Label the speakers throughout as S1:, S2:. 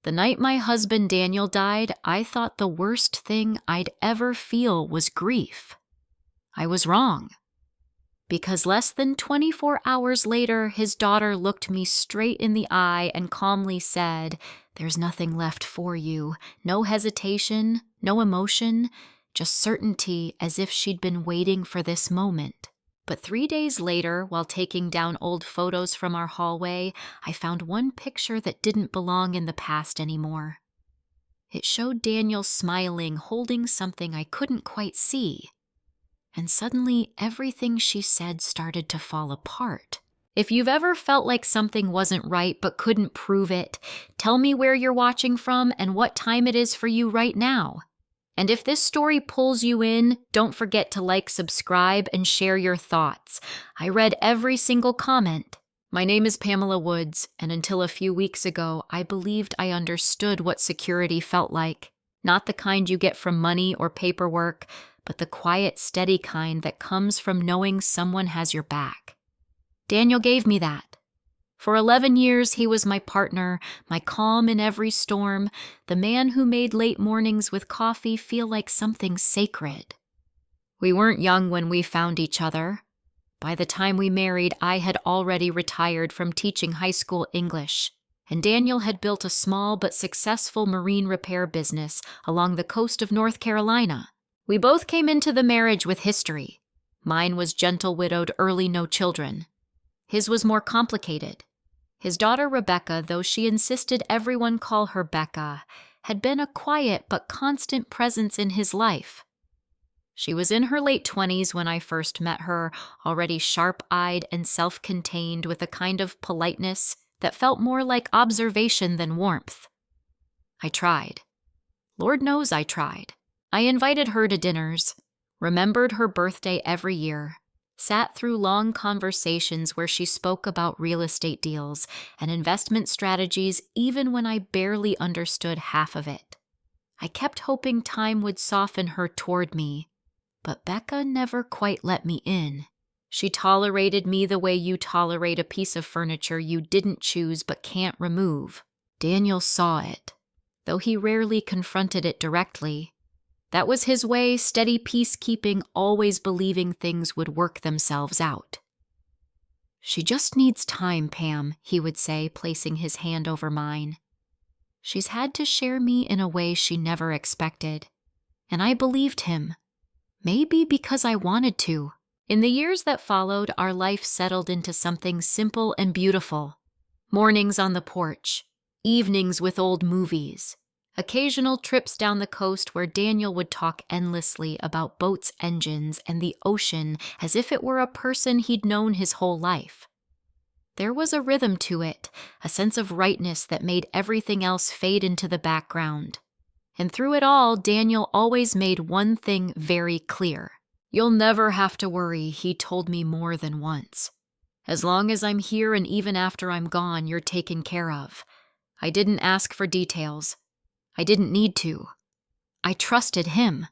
S1: The night my husband Daniel died, I thought the worst thing I'd ever feel was grief. I was wrong. Because less than 24 hours later, his daughter looked me straight in the eye and calmly said, "There's nothing left for you. No hesitation, no emotion, just certainty, as if she'd been waiting for this moment." But 3 days later, while taking down old photos from our hallway, I found one picture that didn't belong in the past anymore. It showed Daniel smiling, holding something I couldn't quite see. And suddenly, everything she said started to fall apart. If you've ever felt like something wasn't right but couldn't prove it, tell me where you're watching from and what time it is for you right now. And if this story pulls you in, don't forget to like, subscribe, and share your thoughts. I read every single comment. My name is Pamela Woods, and until a few weeks ago, I believed I understood what security felt like. Not the kind you get from money or paperwork, but the quiet, steady kind that comes from knowing someone has your back. Daniel gave me that. For 11 years, he was my partner, my calm in every storm, the man who made late mornings with coffee feel like something sacred. We weren't young when we found each other. By the time we married, I had already retired from teaching high school English, and Daniel had built a small but successful marine repair business along the coast of North Carolina. We both came into the marriage with history. Mine was gentle widowed, early no children. His was more complicated. His daughter Rebecca, though she insisted everyone call her Becca, had been a quiet but constant presence in his life. She was in her late 20s when I first met her, already sharp-eyed and self-contained with a kind of politeness that felt more like observation than warmth. I tried. Lord knows I tried. I invited her to dinners, remembered her birthday every year, sat through long conversations where she spoke about real estate deals and investment strategies even when I barely understood half of it. I kept hoping time would soften her toward me, but Becca never quite let me in. She tolerated me the way you tolerate a piece of furniture you didn't choose but can't remove. Daniel saw it, though he rarely confronted it directly. That was his way, steady peacekeeping, always believing things would work themselves out. "She just needs time, Pam," he would say, placing his hand over mine. "She's had to share me in a way she never expected." And I believed him. Maybe because I wanted to. In the years that followed, our life settled into something simple and beautiful. Mornings on the porch, evenings with old movies, occasional trips down the coast where Daniel would talk endlessly about boats' engines and the ocean as if it were a person he'd known his whole life. There was a rhythm to it, a sense of rightness that made everything else fade into the background. And through it all, Daniel always made one thing very clear. "You'll never have to worry," he told me more than once. "As long as I'm here and even after I'm gone, you're taken care of. I didn't ask for details. I didn't need to. I trusted him."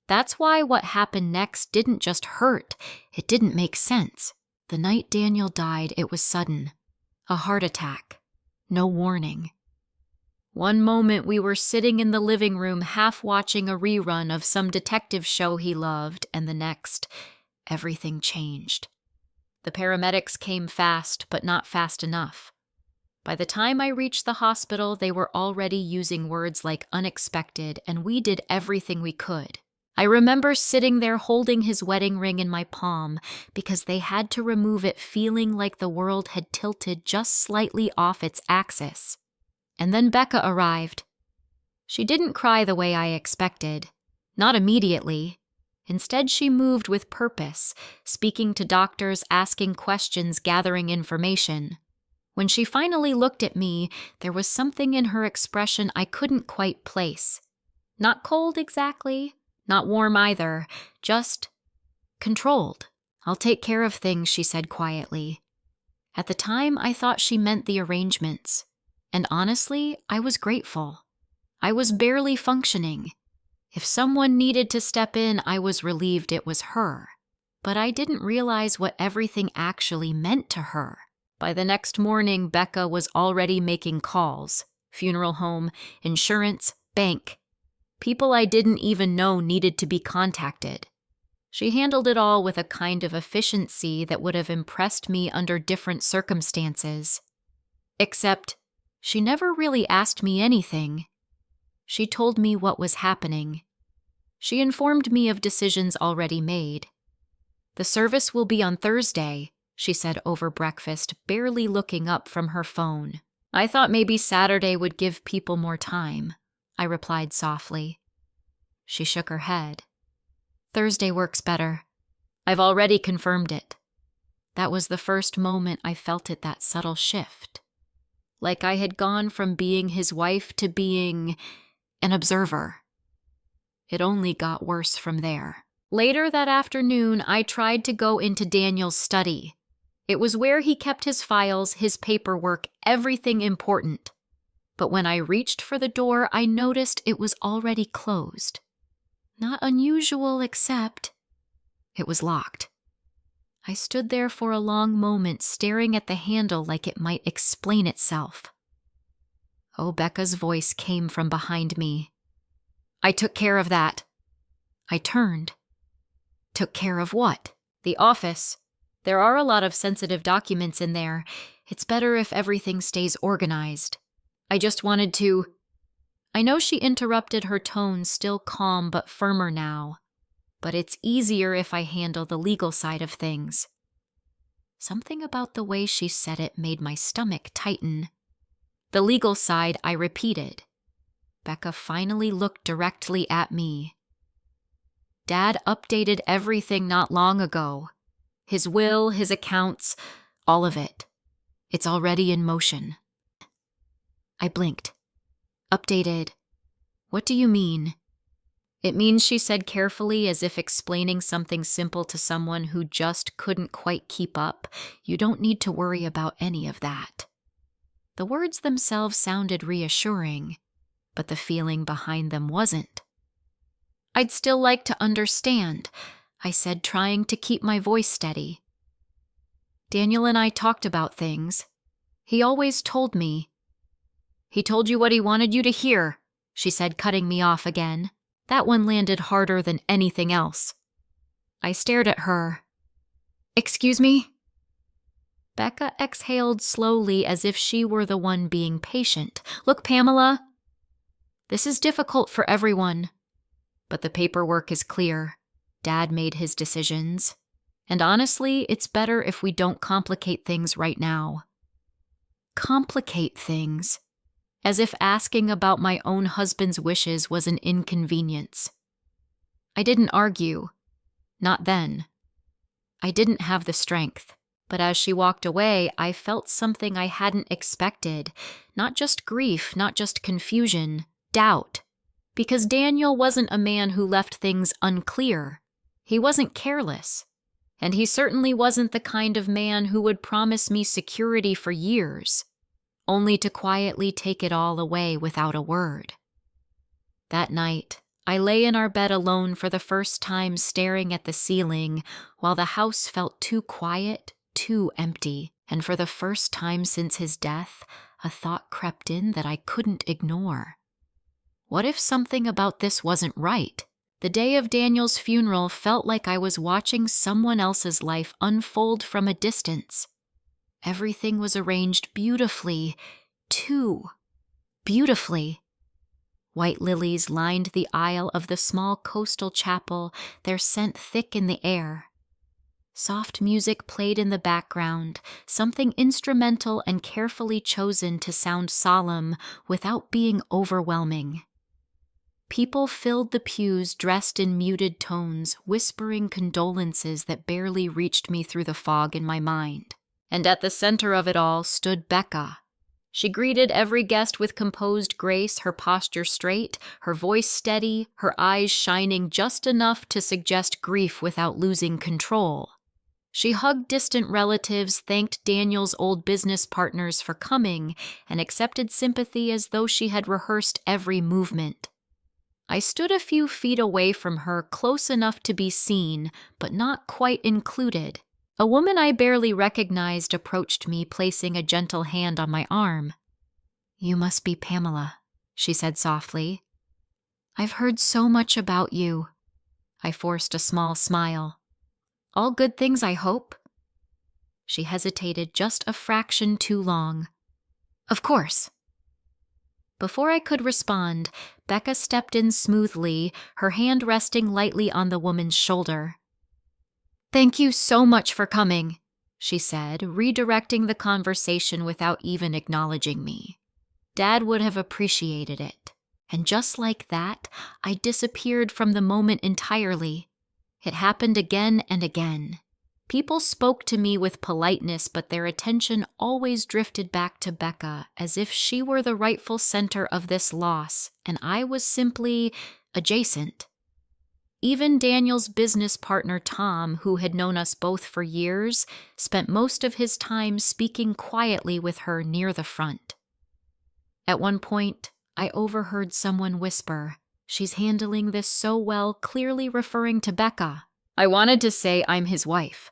S1: That's why what happened next didn't just hurt, it didn't make sense. The night Daniel died, it was sudden. A heart attack. No warning. One moment we were sitting in the living room half watching a rerun of some detective show he loved, and the next, everything changed. The paramedics came fast, but not fast enough. By the time I reached the hospital, they were already using words like unexpected, and we did everything we could. I remember sitting there holding his wedding ring in my palm because they had to remove it feeling like the world had tilted just slightly off its axis. And then Becca arrived. She didn't cry the way I expected. Not immediately. Instead, she moved with purpose, speaking to doctors, asking questions, gathering information. When she finally looked at me, there was something in her expression I couldn't quite place. Not cold exactly, not warm either, just controlled. "I'll take care of things," she said quietly. At the time, I thought she meant the arrangements. And honestly, I was grateful. I was barely functioning. If someone needed to step in, I was relieved it was her. But I didn't realize what everything actually meant to her. By the next morning, Becca was already making calls, funeral home, insurance, bank. People I didn't even know needed to be contacted. She handled it all with a kind of efficiency that would have impressed me under different circumstances. Except, she never really asked me anything. She told me what was happening. She informed me of decisions already made. "The service will be on Thursday," she said over breakfast, barely looking up from her phone. "I thought maybe Saturday would give people more time," I replied softly. She shook her head. "Thursday works better. I've already confirmed it." That was the first moment I felt that subtle shift. Like I had gone from being his wife to being an observer. It only got worse from there. Later that afternoon, I tried to go into Daniel's study. It was where he kept his files, his paperwork, everything important. But when I reached for the door, I noticed it was already closed. Not unusual, except it was locked. I stood there for a long moment, staring at the handle like it might explain itself. Oh, Becca's voice came from behind me. "I took care of that." I turned. "Took care of what?" "The office. There are a lot of sensitive documents in there. It's better if everything stays organized. I just wanted to—" I know she interrupted, her tone still calm but firmer now. "But it's easier if I handle the legal side of things." Something about the way she said it made my stomach tighten. "The legal side," I repeated. Becca finally looked directly at me. "Dad updated everything not long ago. His will, his accounts, all of it. It's already in motion." I blinked. "Updated? What do you mean?" "It means," she said carefully, as if explaining something simple to someone who just couldn't quite keep up, "you don't need to worry about any of that." The words themselves sounded reassuring, but the feeling behind them wasn't. "I'd still like to understand," I said, trying to keep my voice steady. "Daniel and I talked about things. He always told me." "He told you what he wanted you to hear," she said, cutting me off again. That one landed harder than anything else. I stared at her. "Excuse me?" Becca exhaled slowly, as if she were the one being patient. "Look, Pamela, this is difficult for everyone. But the paperwork is clear. Dad made his decisions. And honestly, it's better if we don't complicate things right now." Complicate things? As if asking about my own husband's wishes was an inconvenience. I didn't argue. Not then. I didn't have the strength. But as she walked away, I felt something I hadn't expected. Not just grief, not just confusion, doubt. Because Daniel wasn't a man who left things unclear. He wasn't careless. And he certainly wasn't the kind of man who would promise me security for years, only to quietly take it all away without a word. That night, I lay in our bed alone for the first time, staring at the ceiling, while the house felt too quiet, too empty, and for the first time since his death, a thought crept in that I couldn't ignore. What if something about this wasn't right? The day of Daniel's funeral felt like I was watching someone else's life unfold from a distance. Everything was arranged beautifully, too beautifully. White lilies lined the aisle of the small coastal chapel, their scent thick in the air. Soft music played in the background, something instrumental and carefully chosen to sound solemn without being overwhelming. People filled the pews dressed in muted tones, whispering condolences that barely reached me through the fog in my mind. And at the center of it all stood Becca. She greeted every guest with composed grace, her posture straight, her voice steady, her eyes shining just enough to suggest grief without losing control. She hugged distant relatives, thanked Daniel's old business partners for coming, and accepted sympathy as though she had rehearsed every movement. I stood a few feet away from her, close enough to be seen, but not quite included. A woman I barely recognized approached me, placing a gentle hand on my arm. You must be Pamela, she said softly. I've heard so much about you. I forced a small smile. All good things, I hope? She hesitated just a fraction too long. Of course. Before I could respond, Becca stepped in smoothly, her hand resting lightly on the woman's shoulder. Thank you so much for coming, she said, redirecting the conversation without even acknowledging me. Dad would have appreciated it. And just like that, I disappeared from the moment entirely. It happened again and again. People spoke to me with politeness, but their attention always drifted back to Becca, as if she were the rightful center of this loss, and I was simply adjacent. Even Daniel's business partner Tom, who had known us both for years, spent most of his time speaking quietly with her near the front. At one point, I overheard someone whisper, "She's handling this so well," clearly referring to Becca. I wanted to say I'm his wife,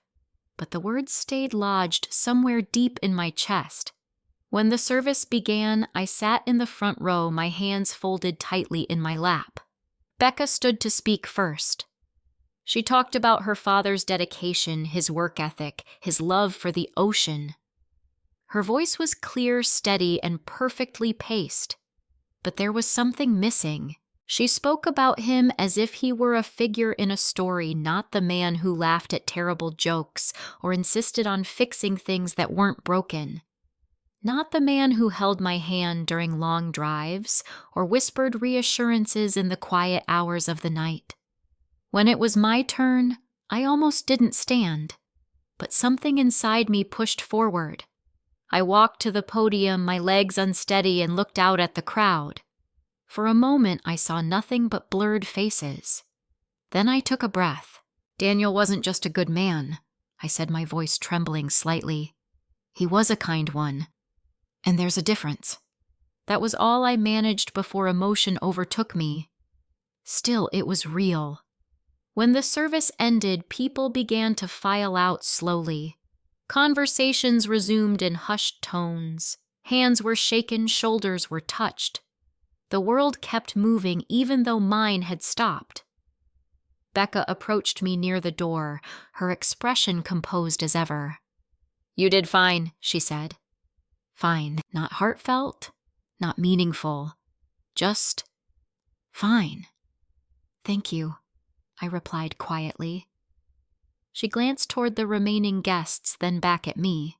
S1: but the words stayed lodged somewhere deep in my chest. When the service began, I sat in the front row, my hands folded tightly in my lap. Becca stood to speak first. She talked about her father's dedication, his work ethic, his love for the ocean. Her voice was clear, steady, and perfectly paced. But there was something missing. She spoke about him as if he were a figure in a story, not the man who laughed at terrible jokes or insisted on fixing things that weren't broken. Not the man who held my hand during long drives or whispered reassurances in the quiet hours of the night. When it was my turn, I almost didn't stand, but something inside me pushed forward. I walked to the podium, my legs unsteady, and looked out at the crowd. For a moment, I saw nothing but blurred faces. Then I took a breath. Daniel wasn't just a good man, I said, my voice trembling slightly. He was a kind one. And there's a difference. That was all I managed before emotion overtook me. Still, it was real. When the service ended, people began to file out slowly. Conversations resumed in hushed tones. Hands were shaken, shoulders were touched. The world kept moving even though mine had stopped. Becca approached me near the door, her expression composed as ever. You did fine, she said. Fine, not heartfelt, not meaningful, just fine. Thank you, I replied quietly. She glanced toward the remaining guests, then back at me.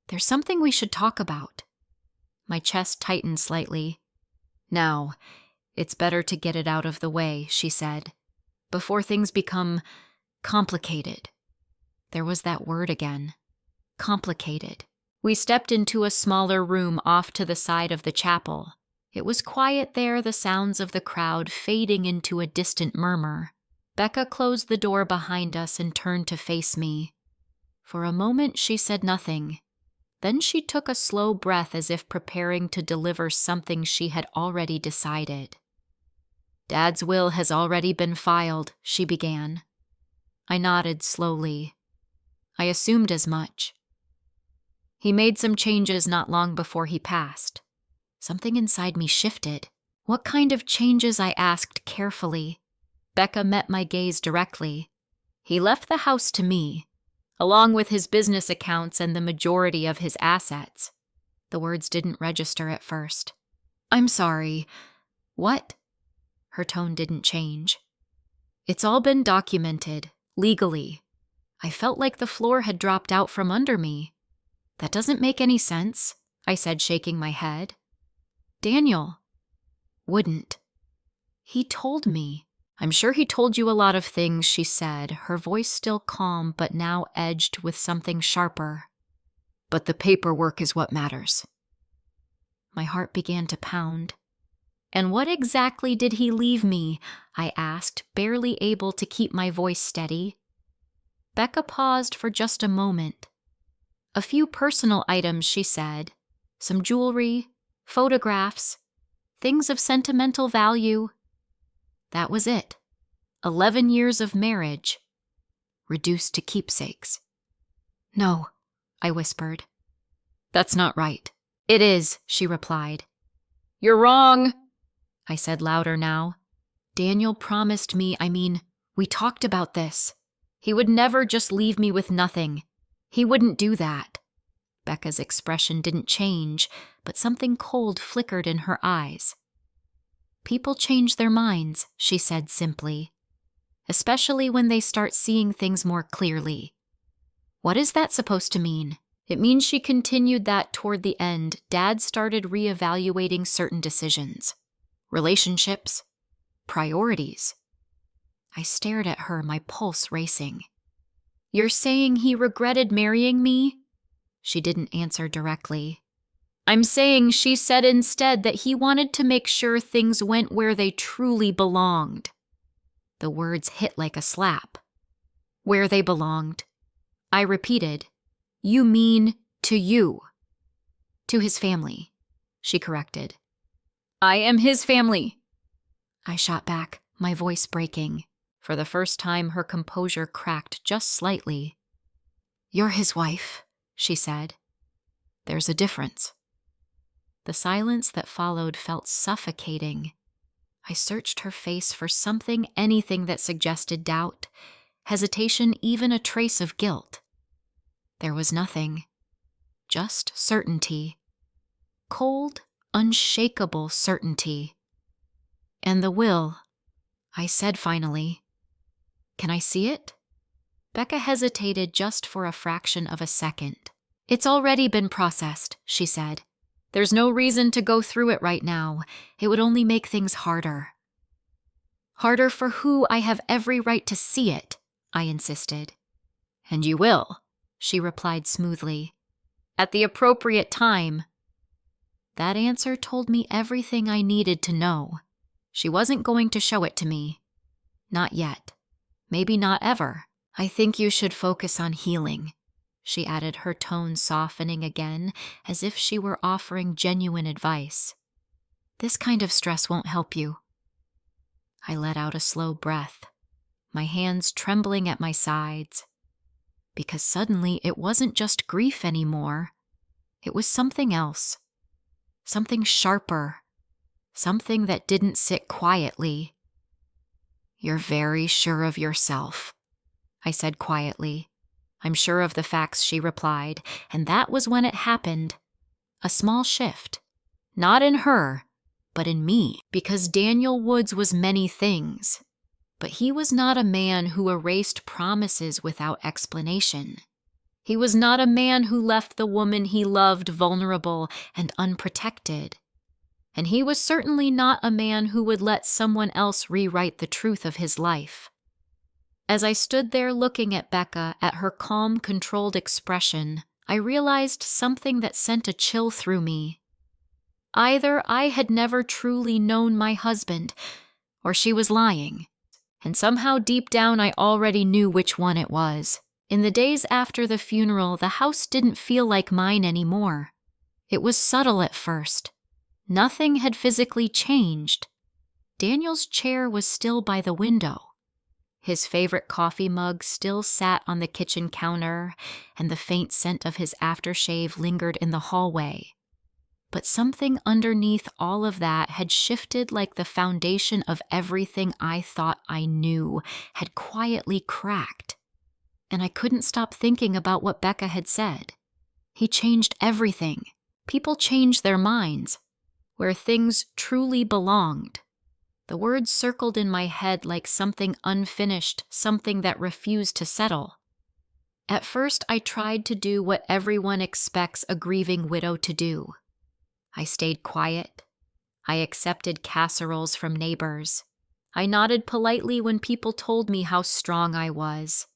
S1: There's something we should talk about. My chest tightened slightly. Now, it's better to get it out of the way, she said, before things become complicated. There was that word again. Complicated. We stepped into a smaller room off to the side of the chapel. It was quiet there, the sounds of the crowd fading into a distant murmur. Becca closed the door behind us and turned to face me. For a moment, she said nothing. Then she took a slow breath as if preparing to deliver something she had already decided. Dad's will has already been filed, she began. I nodded slowly. I assumed as much. He made some changes not long before he passed. Something inside me shifted. What kind of changes? I asked carefully. Becca met my gaze directly. He left the house to me, along with his business accounts and the majority of his assets. The words didn't register at first. I'm sorry. What? Her tone didn't change. It's all been documented, legally. I felt like the floor had dropped out from under me. That doesn't make any sense, I said, shaking my head. Daniel wouldn't. He told me. I'm sure he told you a lot of things, she said, her voice still calm but now edged with something sharper. But the paperwork is what matters. My heart began to pound. And what exactly did he leave me? I asked, barely able to keep my voice steady. Becca paused for just a moment. A few personal items, she said. Some jewelry, photographs, things of sentimental value. That was it. 11 years of marriage, reduced to keepsakes. No, I whispered. That's not right. "It is," she replied. "You're wrong," I said louder now. "Daniel promised me, we talked about this. He would never just leave me with nothing. He wouldn't do that." Becca's expression didn't change, but something cold flickered in her eyes. "People change their minds," she said simply, "especially when they start seeing things more clearly." What is that supposed to mean? It means she continued that toward the end, Dad started reevaluating certain decisions. Relationships. Priorities. I stared at her, my pulse racing. "You're saying he regretted marrying me?" She didn't answer directly. "I'm saying she said instead that he wanted to make sure things went where they truly belonged." The words hit like a slap. "Where they belonged." I repeated. "You mean to you." "To his family," she corrected. "I am his family," I shot back, my voice breaking. For the first time, her composure cracked just slightly. "You're his wife," she said. "There's a difference." The silence that followed felt suffocating. I searched her face for something, anything that suggested doubt, hesitation, even a trace of guilt. There was nothing. Just certainty. Cold, unshakable certainty. "And the will," I said finally. "Can I see it?" Becca hesitated just for a fraction of a second. "It's already been processed," she said. "There's no reason to go through it right now. It would only make things harder." "Harder for who? I have every right to see it," I insisted. "And you will," she replied smoothly. "At the appropriate time." That answer told me everything I needed to know. She wasn't going to show it to me. Not yet. Maybe not ever. "I think you should focus on healing," she added, her tone softening again, as if she were offering genuine advice. "This kind of stress won't help you." I let out a slow breath, my hands trembling at my sides. Because suddenly it wasn't just grief anymore. It was something else. Something sharper. Something that didn't sit quietly. "You're very sure of yourself," I said quietly. "I'm sure of the facts," she replied, and that was when it happened. A small shift. Not in her, but in me. Because Daniel Woods was many things. But he was not a man who erased promises without explanation. He was not a man who left the woman he loved vulnerable and unprotected. And he was certainly not a man who would let someone else rewrite the truth of his life. As I stood there looking at Becca, at her calm, controlled expression, I realized something that sent a chill through me. Either I had never truly known my husband, or she was lying. And somehow deep down I already knew which one it was. In the days after the funeral, the house didn't feel like mine anymore. It was subtle at first. Nothing had physically changed. Daniel's chair was still by the window. His favorite coffee mug still sat on the kitchen counter, and the faint scent of his aftershave lingered in the hallway. But something underneath all of that had shifted, like the foundation of everything I thought I knew had quietly cracked. And I couldn't stop thinking about what Becca had said. He changed everything. People change their minds. Where things truly belonged. The words circled in my head like something unfinished, something that refused to settle. At first, I tried to do what everyone expects a grieving widow to do. I stayed quiet. I accepted casseroles from neighbors. I nodded politely when people told me how strong I was.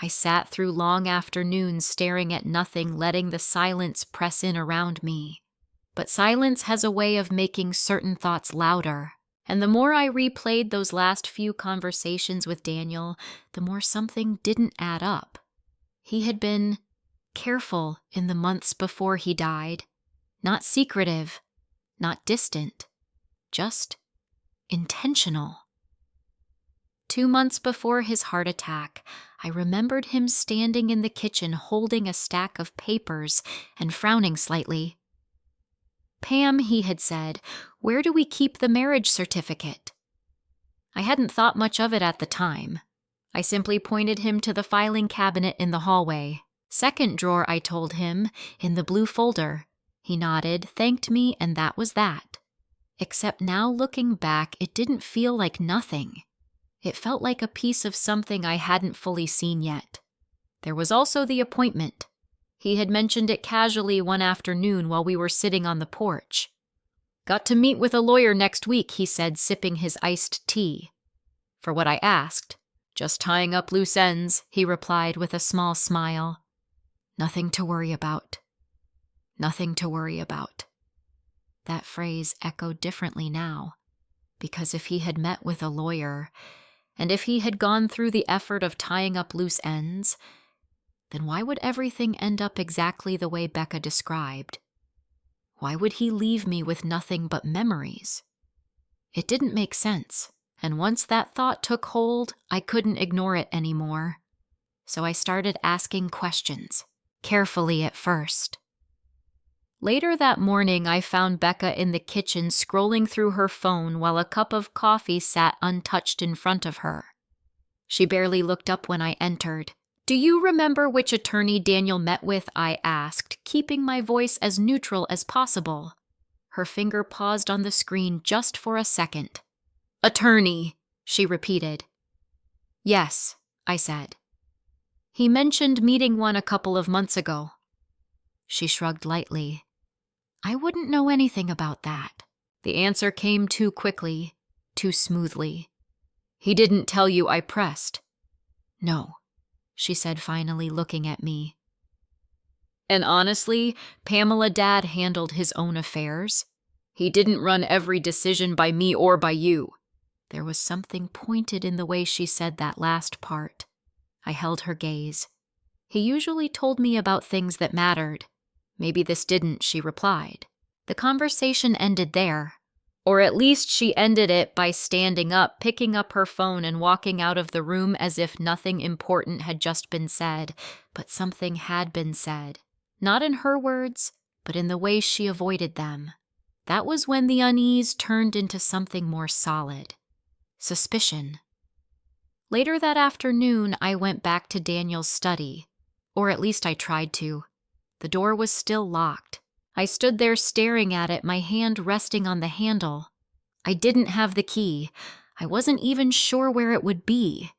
S1: I sat through long afternoons staring at nothing, letting the silence press in around me. But silence has a way of making certain thoughts louder. And the more I replayed those last few conversations with Daniel, the more something didn't add up. He had been careful in the months before he died. Not secretive, not distant, just intentional. 2 months before his heart attack, I remembered him standing in the kitchen holding a stack of papers and frowning slightly. "Pam," he had said, "where do we keep the marriage certificate?" I hadn't thought much of it at the time. I simply pointed him to the filing cabinet in the hallway. "Second drawer," I told him, "in the blue folder." He nodded, thanked me, and that was that. Except now looking back, it didn't feel like nothing. It felt like a piece of something I hadn't fully seen yet. There was also the appointment. He had mentioned it casually one afternoon while we were sitting on the porch. "Got to meet with a lawyer next week," he said, sipping his iced tea. For what I asked, "Just tying up loose ends," he replied with a small smile. "Nothing to worry about. Nothing to worry about." That phrase echoed differently now, because if he had met with a lawyer, and if he had gone through the effort of tying up loose ends, then why would everything end up exactly the way Becca described? Why would he leave me with nothing but memories? It didn't make sense, and once that thought took hold, I couldn't ignore it anymore. So I started asking questions, carefully at first. Later that morning, I found Becca in the kitchen scrolling through her phone while a cup of coffee sat untouched in front of her. She barely looked up when I entered. "Do you remember which attorney Daniel met with?" I asked, keeping my voice as neutral as possible. Her finger paused on the screen just for a second. "Attorney," she repeated. "Yes," I said. "He mentioned meeting one a couple of months ago." She shrugged lightly. "I wouldn't know anything about that." The answer came too quickly, too smoothly. "He didn't tell you I pressed?" "No," she said finally, looking at me. "And honestly, Pamela Dad handled his own affairs. He didn't run every decision by me or by you." There was something pointed in the way she said that last part. I held her gaze. "He usually told me about things that mattered. Maybe this didn't," she replied. The conversation ended there. Or at least she ended it by standing up, picking up her phone, and walking out of the room as if nothing important had just been said, but something had been said. Not in her words, but in the way she avoided them. That was when the unease turned into something more solid. Suspicion. Later that afternoon, I went back to Daniel's study, or at least I tried to. The door was still locked. I stood there staring at it, my hand resting on the handle. I didn't have the key. I wasn't even sure where it would be.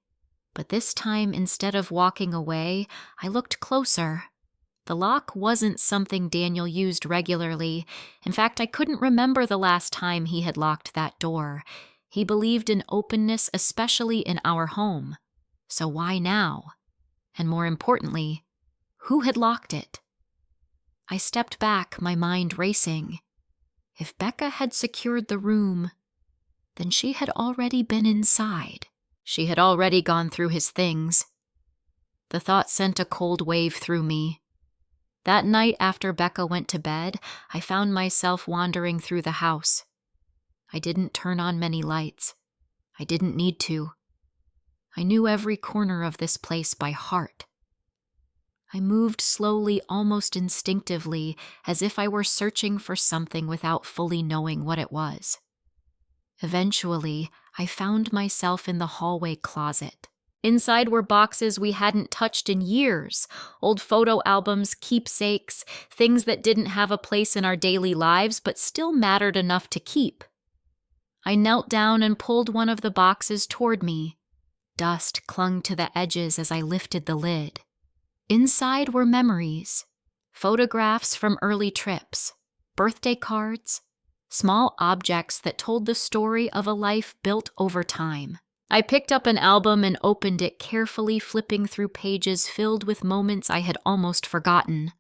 S1: But this time, instead of walking away, I looked closer. The lock wasn't something Daniel used regularly. In fact, I couldn't remember the last time he had locked that door. He believed in openness, especially in our home. So why now? And more importantly, who had locked it? I stepped back, my mind racing. If Becca had secured the room, then she had already been inside. She had already gone through his things. The thought sent a cold wave through me. That night after Becca went to bed, I found myself wandering through the house. I didn't turn on many lights. I didn't need to. I knew every corner of this place by heart. I moved slowly, almost instinctively, as if I were searching for something without fully knowing what it was. Eventually, I found myself in the hallway closet. Inside were boxes we hadn't touched in years, old photo albums, keepsakes, things that didn't have a place in our daily lives but still mattered enough to keep. I knelt down and pulled one of the boxes toward me. Dust clung to the edges as I lifted the lid. Inside were memories, photographs from early trips, birthday cards, small objects that told the story of a life built over time. I picked up an album and opened it carefully, flipping through pages filled with moments I had almost forgotten.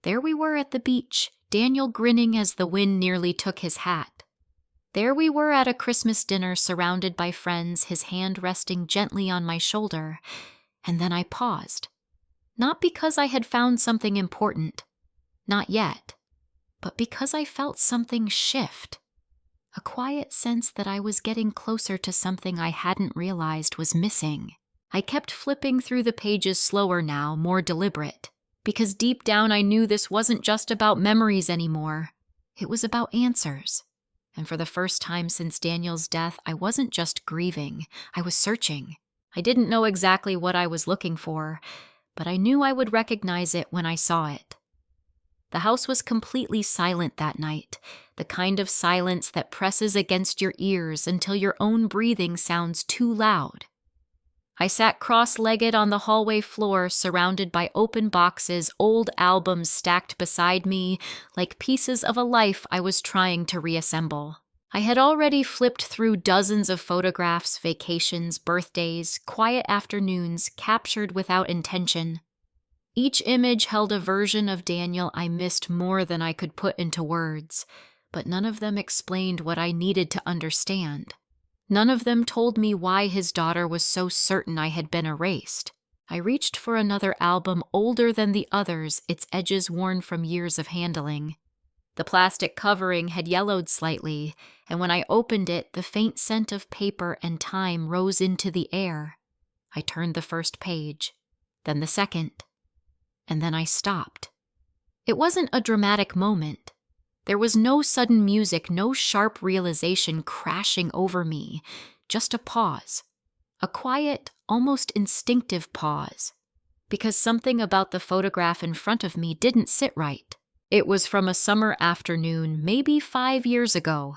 S1: There we were at the beach, Daniel grinning as the wind nearly took his hat. There we were at a Christmas dinner surrounded by friends, his hand resting gently on my shoulder, and then I paused. Not because I had found something important, not yet, but because I felt something shift. A quiet sense that I was getting closer to something I hadn't realized was missing. I kept flipping through the pages slower now, more deliberate, because deep down I knew this wasn't just about memories anymore. It was about answers. And for the first time since Daniel's death, I wasn't just grieving. I was searching. I didn't know exactly what I was looking for, but I knew I would recognize it when I saw it. The house was completely silent that night, the kind of silence that presses against your ears until your own breathing sounds too loud. I sat cross-legged on the hallway floor, surrounded by open boxes, old albums stacked beside me, like pieces of a life I was trying to reassemble. I had already flipped through dozens of photographs, vacations, birthdays, quiet afternoons, captured without intention. Each image held a version of Daniel I missed more than I could put into words, but none of them explained what I needed to understand. None of them told me why his daughter was so certain I had been erased. I reached for another album older than the others, its edges worn from years of handling. The plastic covering had yellowed slightly, and when I opened it, the faint scent of paper and time rose into the air. I turned the first page, then the second, and then I stopped. It wasn't a dramatic moment. There was no sudden music, no sharp realization crashing over me, just a pause. A quiet, almost instinctive pause, because something about the photograph in front of me didn't sit right. It was from a summer afternoon, maybe 5 years ago.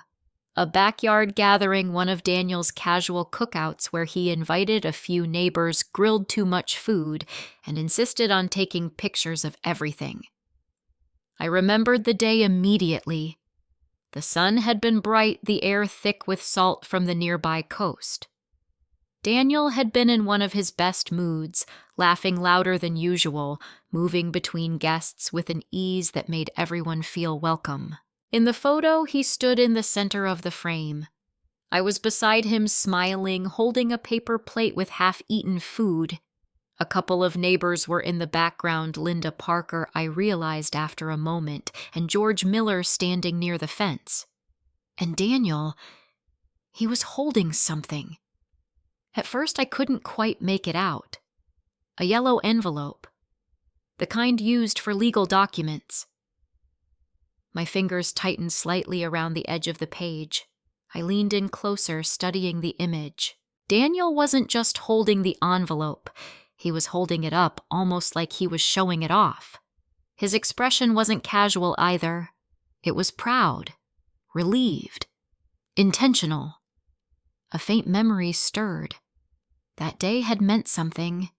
S1: A backyard gathering, one of Daniel's casual cookouts where he invited a few neighbors, grilled too much food, and insisted on taking pictures of everything. I remembered the day immediately. The sun had been bright, the air thick with salt from the nearby coast. Daniel had been in one of his best moods, laughing louder than usual, moving between guests with an ease that made everyone feel welcome. In the photo, he stood in the center of the frame. I was beside him, smiling, holding a paper plate with half-eaten food. A couple of neighbors were in the background, Linda Parker, I realized after a moment, and George Miller standing near the fence. And Daniel, he was holding something. At first I couldn't quite make it out. A yellow envelope. The kind used for legal documents. My fingers tightened slightly around the edge of the page. I leaned in closer, studying the image. Daniel wasn't just holding the envelope. He was holding it up, almost like he was showing it off. His expression wasn't casual either. It was proud, relieved, intentional. A faint memory stirred. That day had meant something.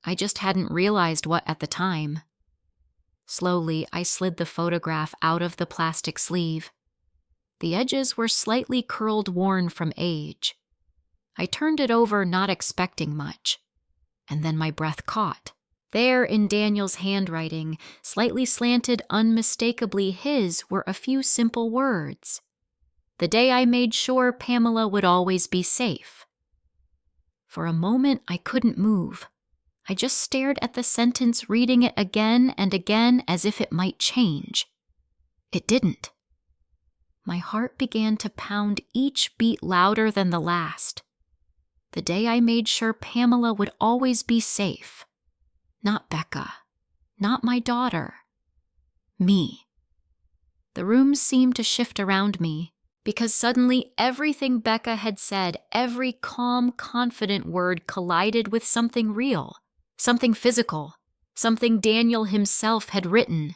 S1: I just hadn't realized what at the time. Slowly, I slid the photograph out of the plastic sleeve. The edges were slightly curled, worn from age. I turned it over, not expecting much. And then my breath caught. There, in Daniel's handwriting, slightly slanted, unmistakably his, were a few simple words. The day I made sure Pamela would always be safe. For a moment, I couldn't move. I just stared at the sentence, reading it again and again as if it might change. It didn't. My heart began to pound, each beat louder than the last. The day I made sure Pamela would always be safe. Not Becca. Not my daughter. Me. The room seemed to shift around me, because suddenly everything Becca had said, every calm, confident word collided with something real, something physical, something Daniel himself had written.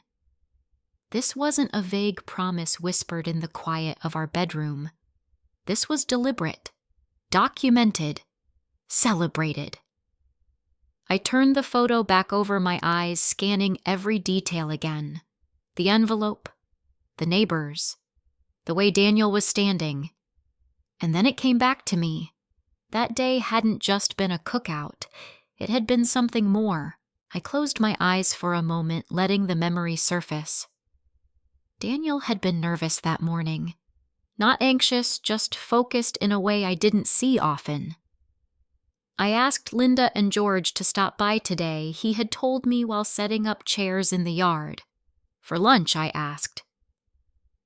S1: This wasn't a vague promise whispered in the quiet of our bedroom. This was deliberate, documented, celebrated. I turned the photo back over my eyes, scanning every detail again. The envelope, the neighbors, the way Daniel was standing. And then it came back to me. That day hadn't just been a cookout. It had been something more. I closed my eyes for a moment, letting the memory surface. Daniel had been nervous that morning. Not anxious, just focused in a way I didn't see often. I asked Linda and George to stop by today, he had told me while setting up chairs in the yard. For lunch, I asked.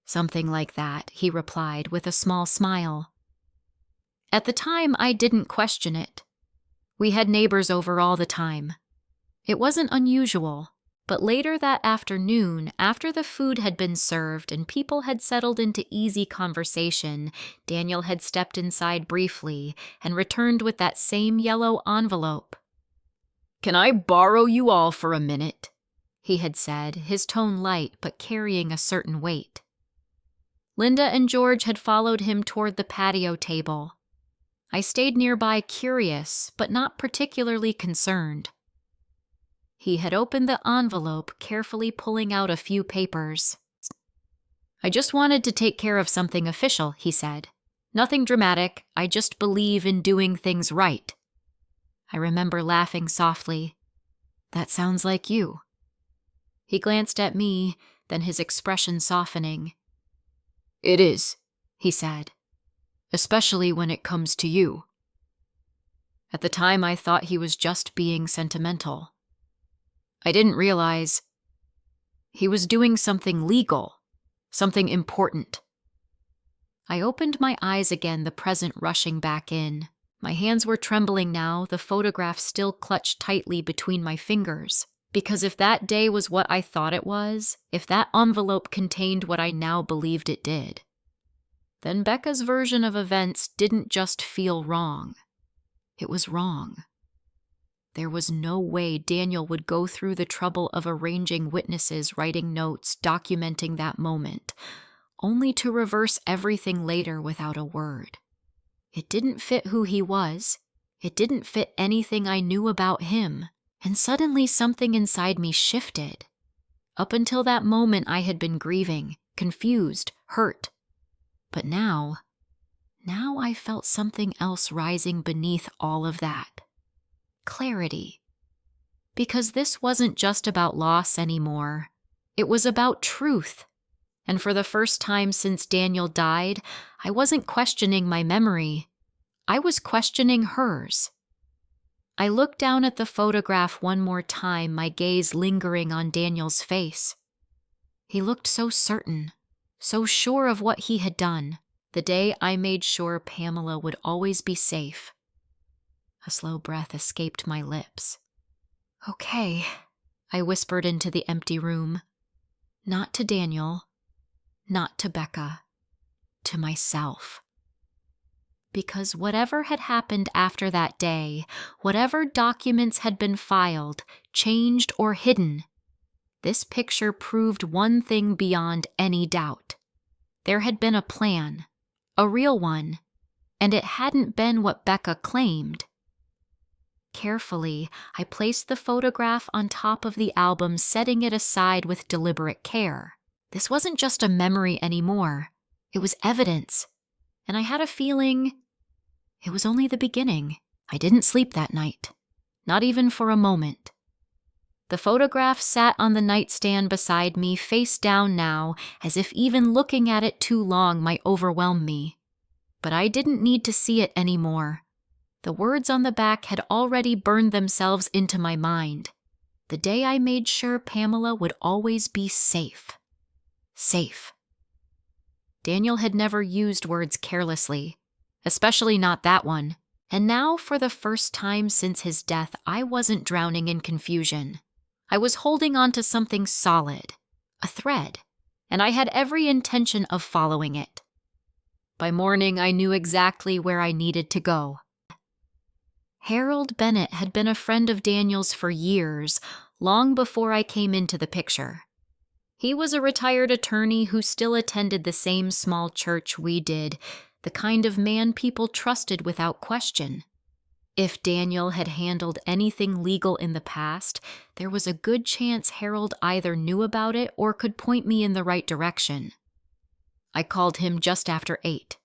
S1: Something like that, he replied with a small smile. At the time, I didn't question it. We had neighbors over all the time. It wasn't unusual. But later that afternoon, after the food had been served and people had settled into easy conversation, Daniel had stepped inside briefly and returned with that same yellow envelope. "Can I borrow you all for a minute?" he had said, his tone light but carrying a certain weight. Linda and George had followed him toward the patio table. I stayed nearby, curious, but not particularly concerned. He had opened the envelope, carefully pulling out a few papers. "I just wanted to take care of something official," he said. "Nothing dramatic. I just believe in doing things right." I remember laughing softly. "That sounds like you." He glanced at me, then his expression softening. "It is," he said, "especially when it comes to you." At the time, I thought he was just being sentimental. I didn't realize he was doing something legal, something important. I opened my eyes again, the present rushing back in. My hands were trembling now, the photograph still clutched tightly between my fingers. Because if that day was what I thought it was, if that envelope contained what I now believed it did, then Becca's version of events didn't just feel wrong. It was wrong. There was no way Daniel would go through the trouble of arranging witnesses, writing notes, documenting that moment, only to reverse everything later without a word. It didn't fit who he was. It didn't fit anything I knew about him. And suddenly something inside me shifted. Up until that moment I had been grieving, confused, hurt. But now I felt something else rising beneath all of that. Clarity. Because this wasn't just about loss anymore. It was about truth. And for the first time since Daniel died, I wasn't questioning my memory. I was questioning hers. I looked down at the photograph one more time, my gaze lingering on Daniel's face. He looked so certain, so sure of what he had done, the day I made sure Pamela would always be safe. A slow breath escaped my lips. "Okay," I whispered into the empty room. Not to Daniel, not to Becca, to myself. Because whatever had happened after that day, whatever documents had been filed, changed, or hidden, this picture proved one thing beyond any doubt. There had been a plan, a real one, and it hadn't been what Becca claimed. Carefully, I placed the photograph on top of the album, setting it aside with deliberate care. This wasn't just a memory anymore. It was evidence. And I had a feeling it was only the beginning. I didn't sleep that night. Not even for a moment. The photograph sat on the nightstand beside me, face down now, as if even looking at it too long might overwhelm me. But I didn't need to see it anymore. The words on the back had already burned themselves into my mind. The day I made sure Pamela would always be safe. Safe. Daniel had never used words carelessly, especially not that one. And now, for the first time since his death, I wasn't drowning in confusion. I was holding on to something solid, a thread, and I had every intention of following it. By morning, I knew exactly where I needed to go. Harold Bennett had been a friend of Daniel's for years, long before I came into the picture. He was a retired attorney who still attended the same small church we did, the kind of man people trusted without question. If Daniel had handled anything legal in the past, there was a good chance Harold either knew about it or could point me in the right direction. I called him just after 8.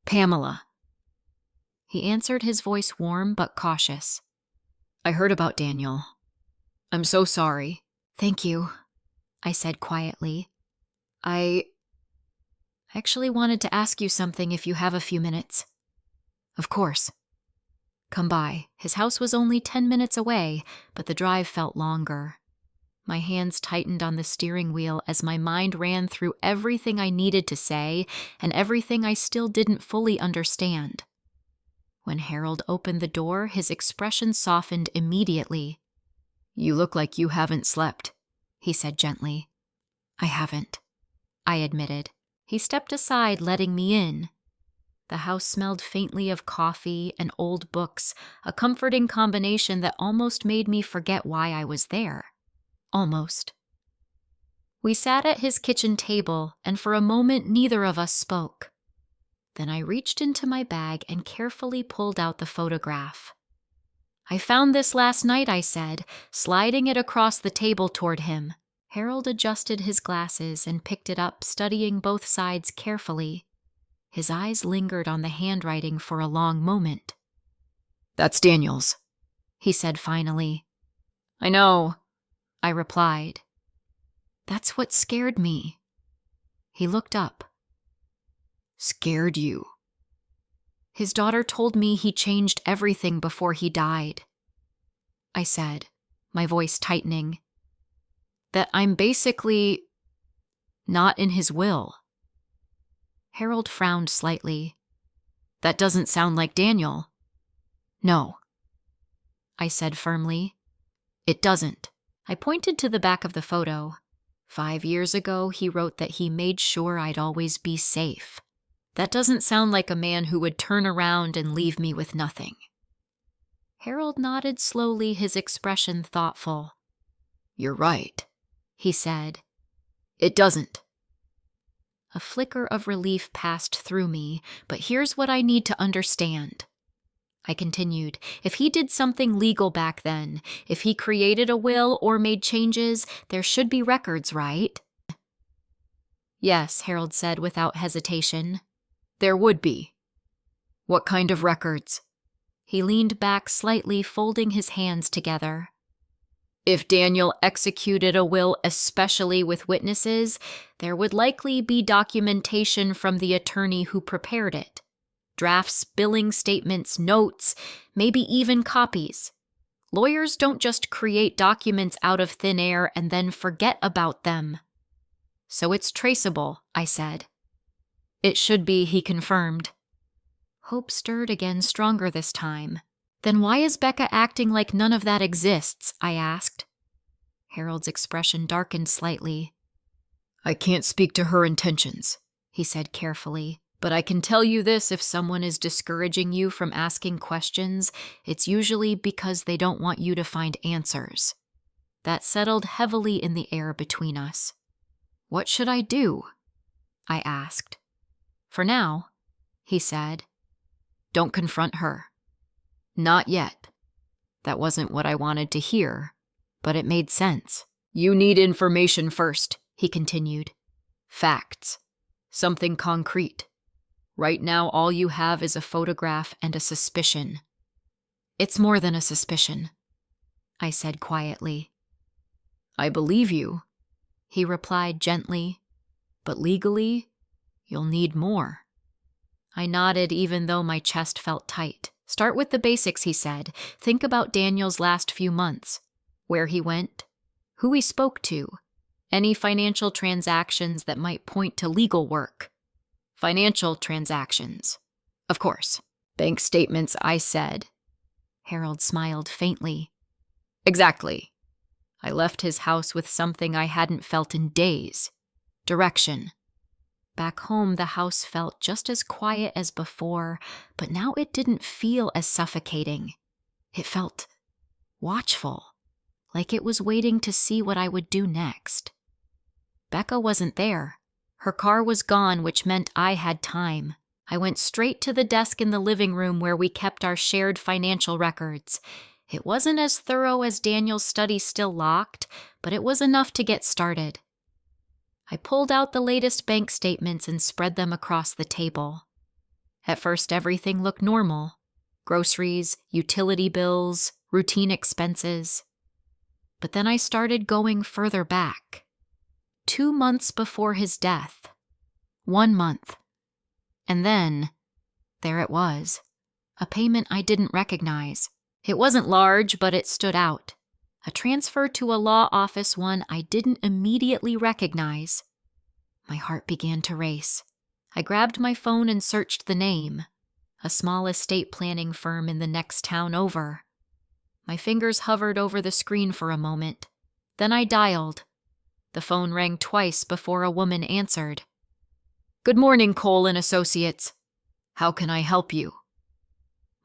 S1: "Pamela." He answered, his voice warm but cautious. "I heard about Daniel. I'm so sorry." "Thank you," I said quietly. I actually wanted to ask you something if you have a few minutes." "Of course." "Come by." His house was only 10 minutes away, but the drive felt longer. My hands tightened on the steering wheel as my mind ran through everything I needed to say and everything I still didn't fully understand. When Harold opened the door, his expression softened immediately. You look like you haven't slept, he said gently. I haven't, I admitted. He stepped aside, letting me in. The house smelled faintly of coffee and old books, a comforting combination that almost made me forget why I was there. Almost. We sat at his kitchen table, and for a moment neither of us spoke. Then I reached into my bag and carefully pulled out the photograph. I found this last night, I said, sliding it across the table toward him. Harold adjusted his glasses and picked it up, studying both sides carefully. His eyes lingered on the handwriting for a long moment. That's Daniel's, he said finally. I know, I replied. That's what scared me. He looked up. Scared you? His daughter told me he changed everything before he died. I said, my voice tightening. That I'm basically not in his will. Harold frowned slightly. That doesn't sound like Daniel. No, I said firmly. It doesn't. I pointed to the back of the photo. 5 years ago, he wrote that he made sure I'd always be safe. That doesn't sound like a man who would turn around and leave me with nothing. Harold nodded slowly, his expression thoughtful. You're right, he said. It doesn't. A flicker of relief passed through me, but here's what I need to understand. I continued. If he did something legal back then, if he created a will or made changes, there should be records, right? Yes, Harold said without hesitation. There would be. What kind of records? He leaned back slightly, folding his hands together. If Daniel executed a will, especially with witnesses, there would likely be documentation from the attorney who prepared it. Drafts, billing statements, notes, maybe even copies. Lawyers don't just create documents out of thin air and then forget about them. So it's traceable, I said. It should be, he confirmed. Hope stirred again, stronger this time. Then why is Becca acting like none of that exists? I asked. Harold's expression darkened slightly. I can't speak to her intentions, he said carefully. But I can tell you this, if someone is discouraging you from asking questions, it's usually because they don't want you to find answers. That settled heavily in the air between us. What should I do? I asked. For now, he said, don't confront her. Not yet. That wasn't what I wanted to hear, but it made sense. You need information first, he continued. Facts. Something concrete. Right now, all you have is a photograph and a suspicion. It's more than a suspicion, I said quietly. I believe you, he replied gently, but legally, you'll need more. I nodded even though my chest felt tight. Start with the basics, he said. Think about Daniel's last few months. Where he went, who he spoke to, any financial transactions that might point to legal work. Financial transactions. Of course. Bank statements, I said. Harold smiled faintly. Exactly. I left his house with something I hadn't felt in days. Direction. Back home, the house felt just as quiet as before, but now it didn't feel as suffocating. It felt watchful, like it was waiting to see what I would do next. Becca wasn't there. Her car was gone, which meant I had time. I went straight to the desk in the living room where we kept our shared financial records. It wasn't as thorough as Daniel's study, still locked, but it was enough to get started. I pulled out the latest bank statements and spread them across the table. At first, everything looked normal. Groceries, utility bills, routine expenses. But then I started going further back. 2 months before his death. 1 month. And then, there it was. A payment I didn't recognize. It wasn't large, but it stood out. A transfer to a law office, one I didn't immediately recognize. My heart began to race. I grabbed my phone and searched the name. A small estate planning firm in the next town over. My fingers hovered over the screen for a moment. Then I dialed. The phone rang twice before a woman answered. "Good morning, Cole and Associates. How can I help you?"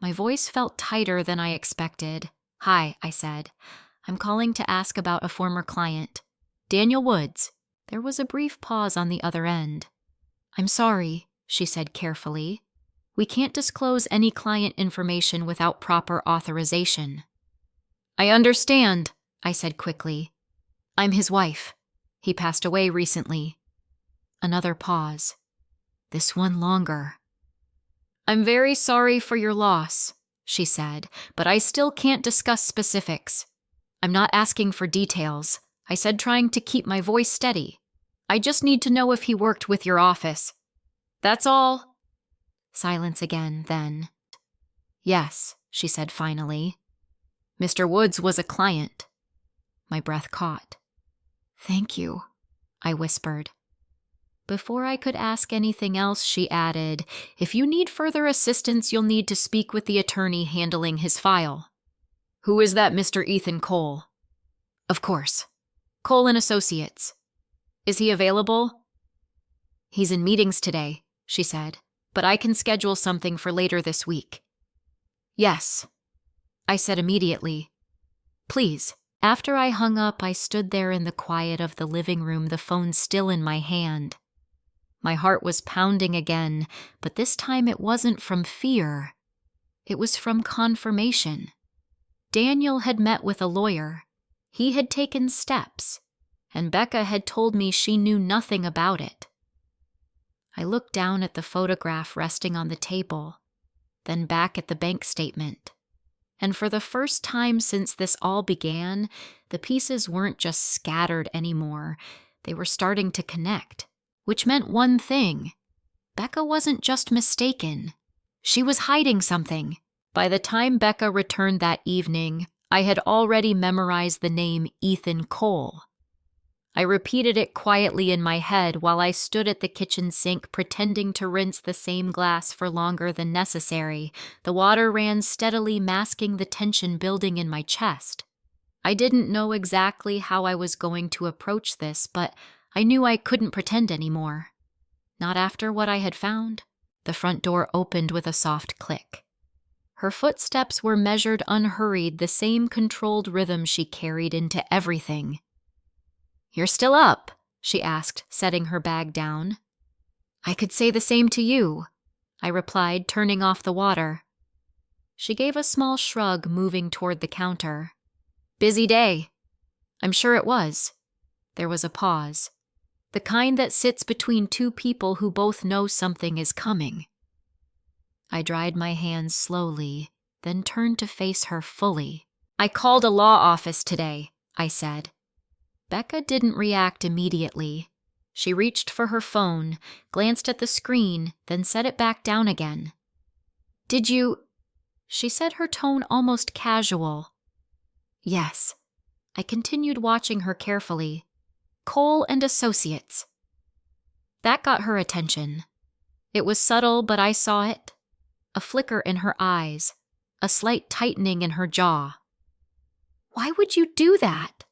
S1: My voice felt tighter than I expected. "Hi," I said. "I'm calling to ask about a former client. Daniel Woods." There was a brief pause on the other end. "I'm sorry," she said carefully. "We can't disclose any client information without proper authorization." "I understand," I said quickly. "I'm his wife. He passed away recently." Another pause. This one longer. "I'm very sorry for your loss," she said, "but I still can't discuss specifics. I'm not asking for details," I said, trying to keep my voice steady. "I just need to know if he worked with your office. That's all." Silence again, then. "Yes," she said finally. "Mr. Woods was a client." My breath caught. "Thank you," I whispered. Before I could ask anything else, she added, "If you need further assistance, you'll need to speak with the attorney handling his file." "Who is that Mr. Ethan Cole?" "Of course. Cole and Associates." "Is he available?" "He's in meetings today," she said, "but I can schedule something for later this week." "Yes," I said immediately. "Please." After I hung up, I stood there in the quiet of the living room, the phone still in my hand. My heart was pounding again, but this time it wasn't from fear. It was from confirmation. Daniel had met with a lawyer. He had taken steps, and Becca had told me she knew nothing about it. I looked down at the photograph resting on the table, then back at the bank statement. And for the first time since this all began, the pieces weren't just scattered anymore. They were starting to connect, which meant one thing. Becca wasn't just mistaken. She was hiding something. By the time Becca returned that evening, I had already memorized the name Ethan Cole. I repeated it quietly in my head while I stood at the kitchen sink pretending to rinse the same glass for longer than necessary. The water ran steadily, masking the tension building in my chest. I didn't know exactly how I was going to approach this, but I knew I couldn't pretend anymore. Not after what I had found. The front door opened with a soft click. Her footsteps were measured unhurried, the same controlled rhythm she carried into everything. "You're still up?" she asked, setting her bag down. "I could say the same to you," I replied, turning off the water. She gave a small shrug, moving toward the counter. "Busy day." "I'm sure it was." There was a pause. The kind that sits between two people who both know something is coming. I dried my hands slowly, then turned to face her fully. "I called a law office today," I said. Becca didn't react immediately. She reached for her phone, glanced at the screen, then set it back down again. "Did you—" She said, her tone almost casual. "Yes." I continued watching her carefully. "Cole and Associates." That got her attention. It was subtle, but I saw it. A flicker in her eyes, a slight tightening in her jaw. "Why would you do that?"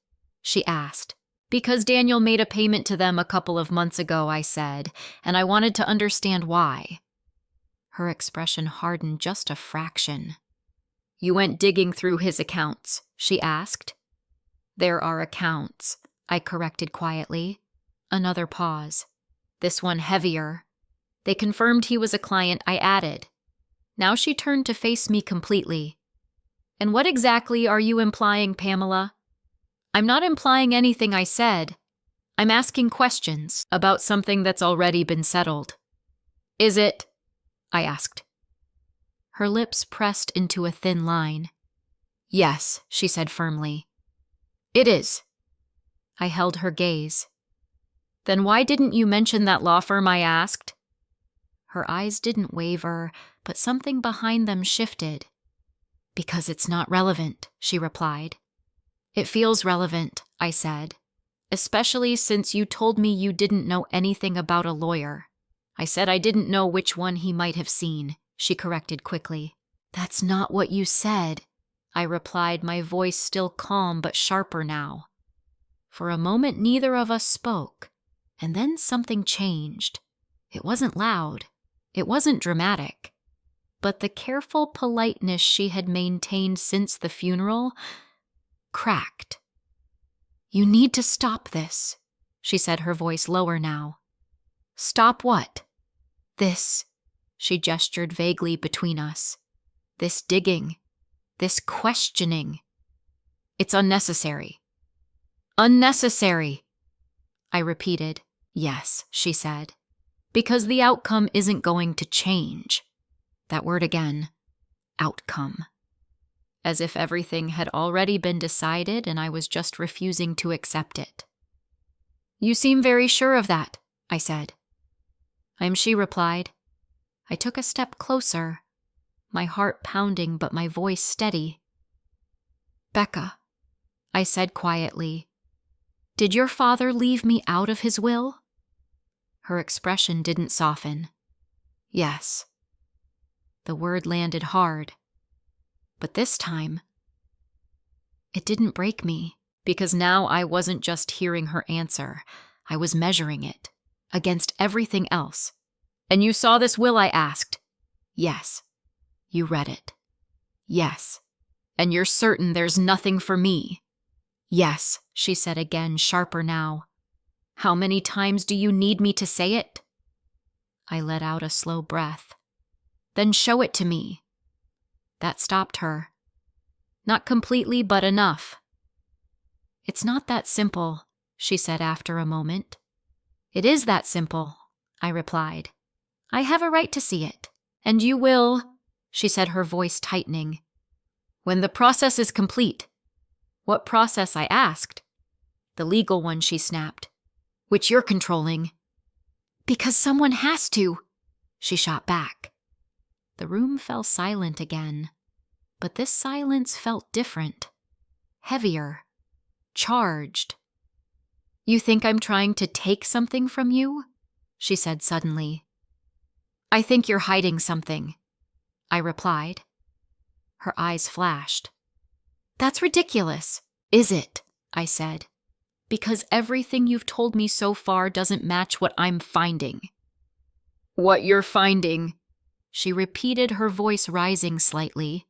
S1: she asked. "Because Daniel made a payment to them a couple of months ago," I said, "and I wanted to understand why." Her expression hardened just a fraction. "You went digging through his accounts?" she asked. "There are accounts," I corrected quietly. Another pause. This one heavier. "They confirmed he was a client," I added. Now she turned to face me completely. "And what exactly are you implying, Pamela?" "I'm not implying anything I said. I'm asking questions about something that's already been settled." "Is it?" I asked. Her lips pressed into a thin line. "Yes," she said firmly. "It is." I held her gaze. "Then why didn't you mention that law firm?" I asked. Her eyes didn't waver, but something behind them shifted. "Because it's not relevant," she replied. "It feels relevant," I said, "especially since you told me you didn't know anything about a lawyer." "I said I didn't know which one he might have seen," she corrected quickly. "That's not what you said," I replied, my voice still calm but sharper now. For a moment neither of us spoke, and then something changed. It wasn't loud. It wasn't dramatic. But the careful politeness she had maintained since the funeral cracked. "You need to stop this," she said, her voice lower now. "Stop what?" "This," she gestured vaguely between us. "This digging. This questioning. It's unnecessary." "Unnecessary," I repeated. "Yes," she said, "because the outcome isn't going to change." That word again. Outcome. As if everything had already been decided and I was just refusing to accept it. "You seem very sure of that," I said. "I am," she replied. I took a step closer, my heart pounding but my voice steady. "Becca," I said quietly, "did your father leave me out of his will?" Her expression didn't soften. "Yes." The word landed hard. But this time, it didn't break me, because now I wasn't just hearing her answer. I was measuring it against everything else. "And you saw this will?" I asked. "Yes." "You read it?" "Yes." "And you're certain there's nothing for me?" "Yes," she said again, sharper now. "How many times do you need me to say it?" I let out a slow breath. "Then show it to me." That stopped her. Not completely, but enough. "It's not that simple," she said after a moment. "It is that simple," I replied. "I have a right to see it. And you will," she said, her voice tightening, "when the process is complete." "What process?" I asked. "The legal one," she snapped. "Which you're controlling." "Because someone has to," she shot back. The room fell silent again, but this silence felt different, heavier, charged. "You think I'm trying to take something from you?" she said suddenly. "I think you're hiding something," I replied. Her eyes flashed. "That's ridiculous." "Is it?" I said. "Because everything you've told me so far doesn't match what I'm finding." "What you're finding?" she repeated, her voice rising slightly.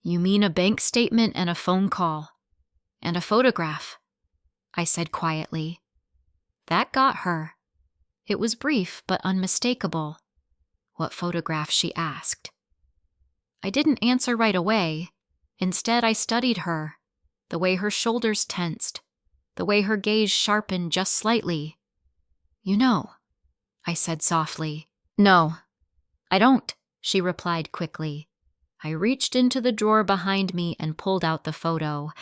S1: "You mean a bank statement and a phone call. And a photograph," I said quietly. That got her. It was brief but unmistakable. "What photograph?" she asked. I didn't answer right away. Instead, I studied her, the way her shoulders tensed, the way her gaze sharpened just slightly. "You know," I said softly. "No, I don't," she replied quickly. I reached into the drawer behind me and pulled out the photo.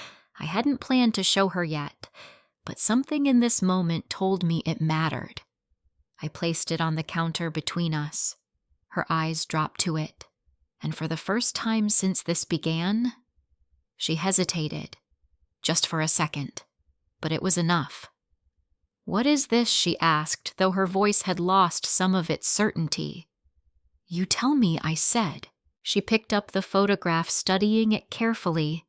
S1: I hadn't planned to show her yet, but something in this moment told me it mattered. I placed it on the counter between us. Her eyes dropped to it, and for the first time since this began, she hesitated, just for a second, but it was enough. "What is this?" she asked, though her voice had lost some of its certainty. "You tell me," I said. She picked up the photograph, studying it carefully.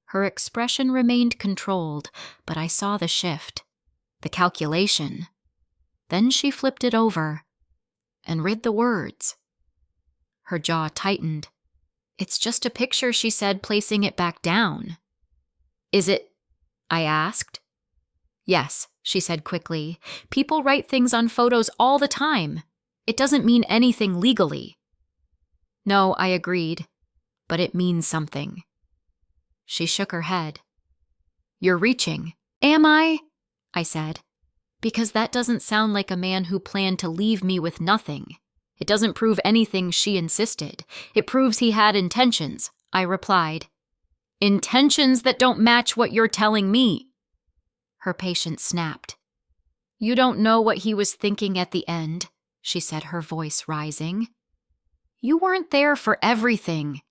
S1: Her expression remained controlled, but I saw the shift, the calculation. Then she flipped it over and read the words. Her jaw tightened. "It's just a picture," she said, placing it back down. "Is it?" I asked. "Yes," she said quickly. "People write things on photos all the time. It doesn't mean anything legally." "No," I agreed, "but it means something." She shook her head. "You're reaching." "Am I?" I said. "Because that doesn't sound like a man who planned to leave me with nothing. It doesn't prove anything she insisted. It proves he had intentions," I replied. "Intentions that don't match what you're telling me." Her patience snapped. "You don't know what he was thinking at the end," she said, her voice rising. "You weren't there for everything."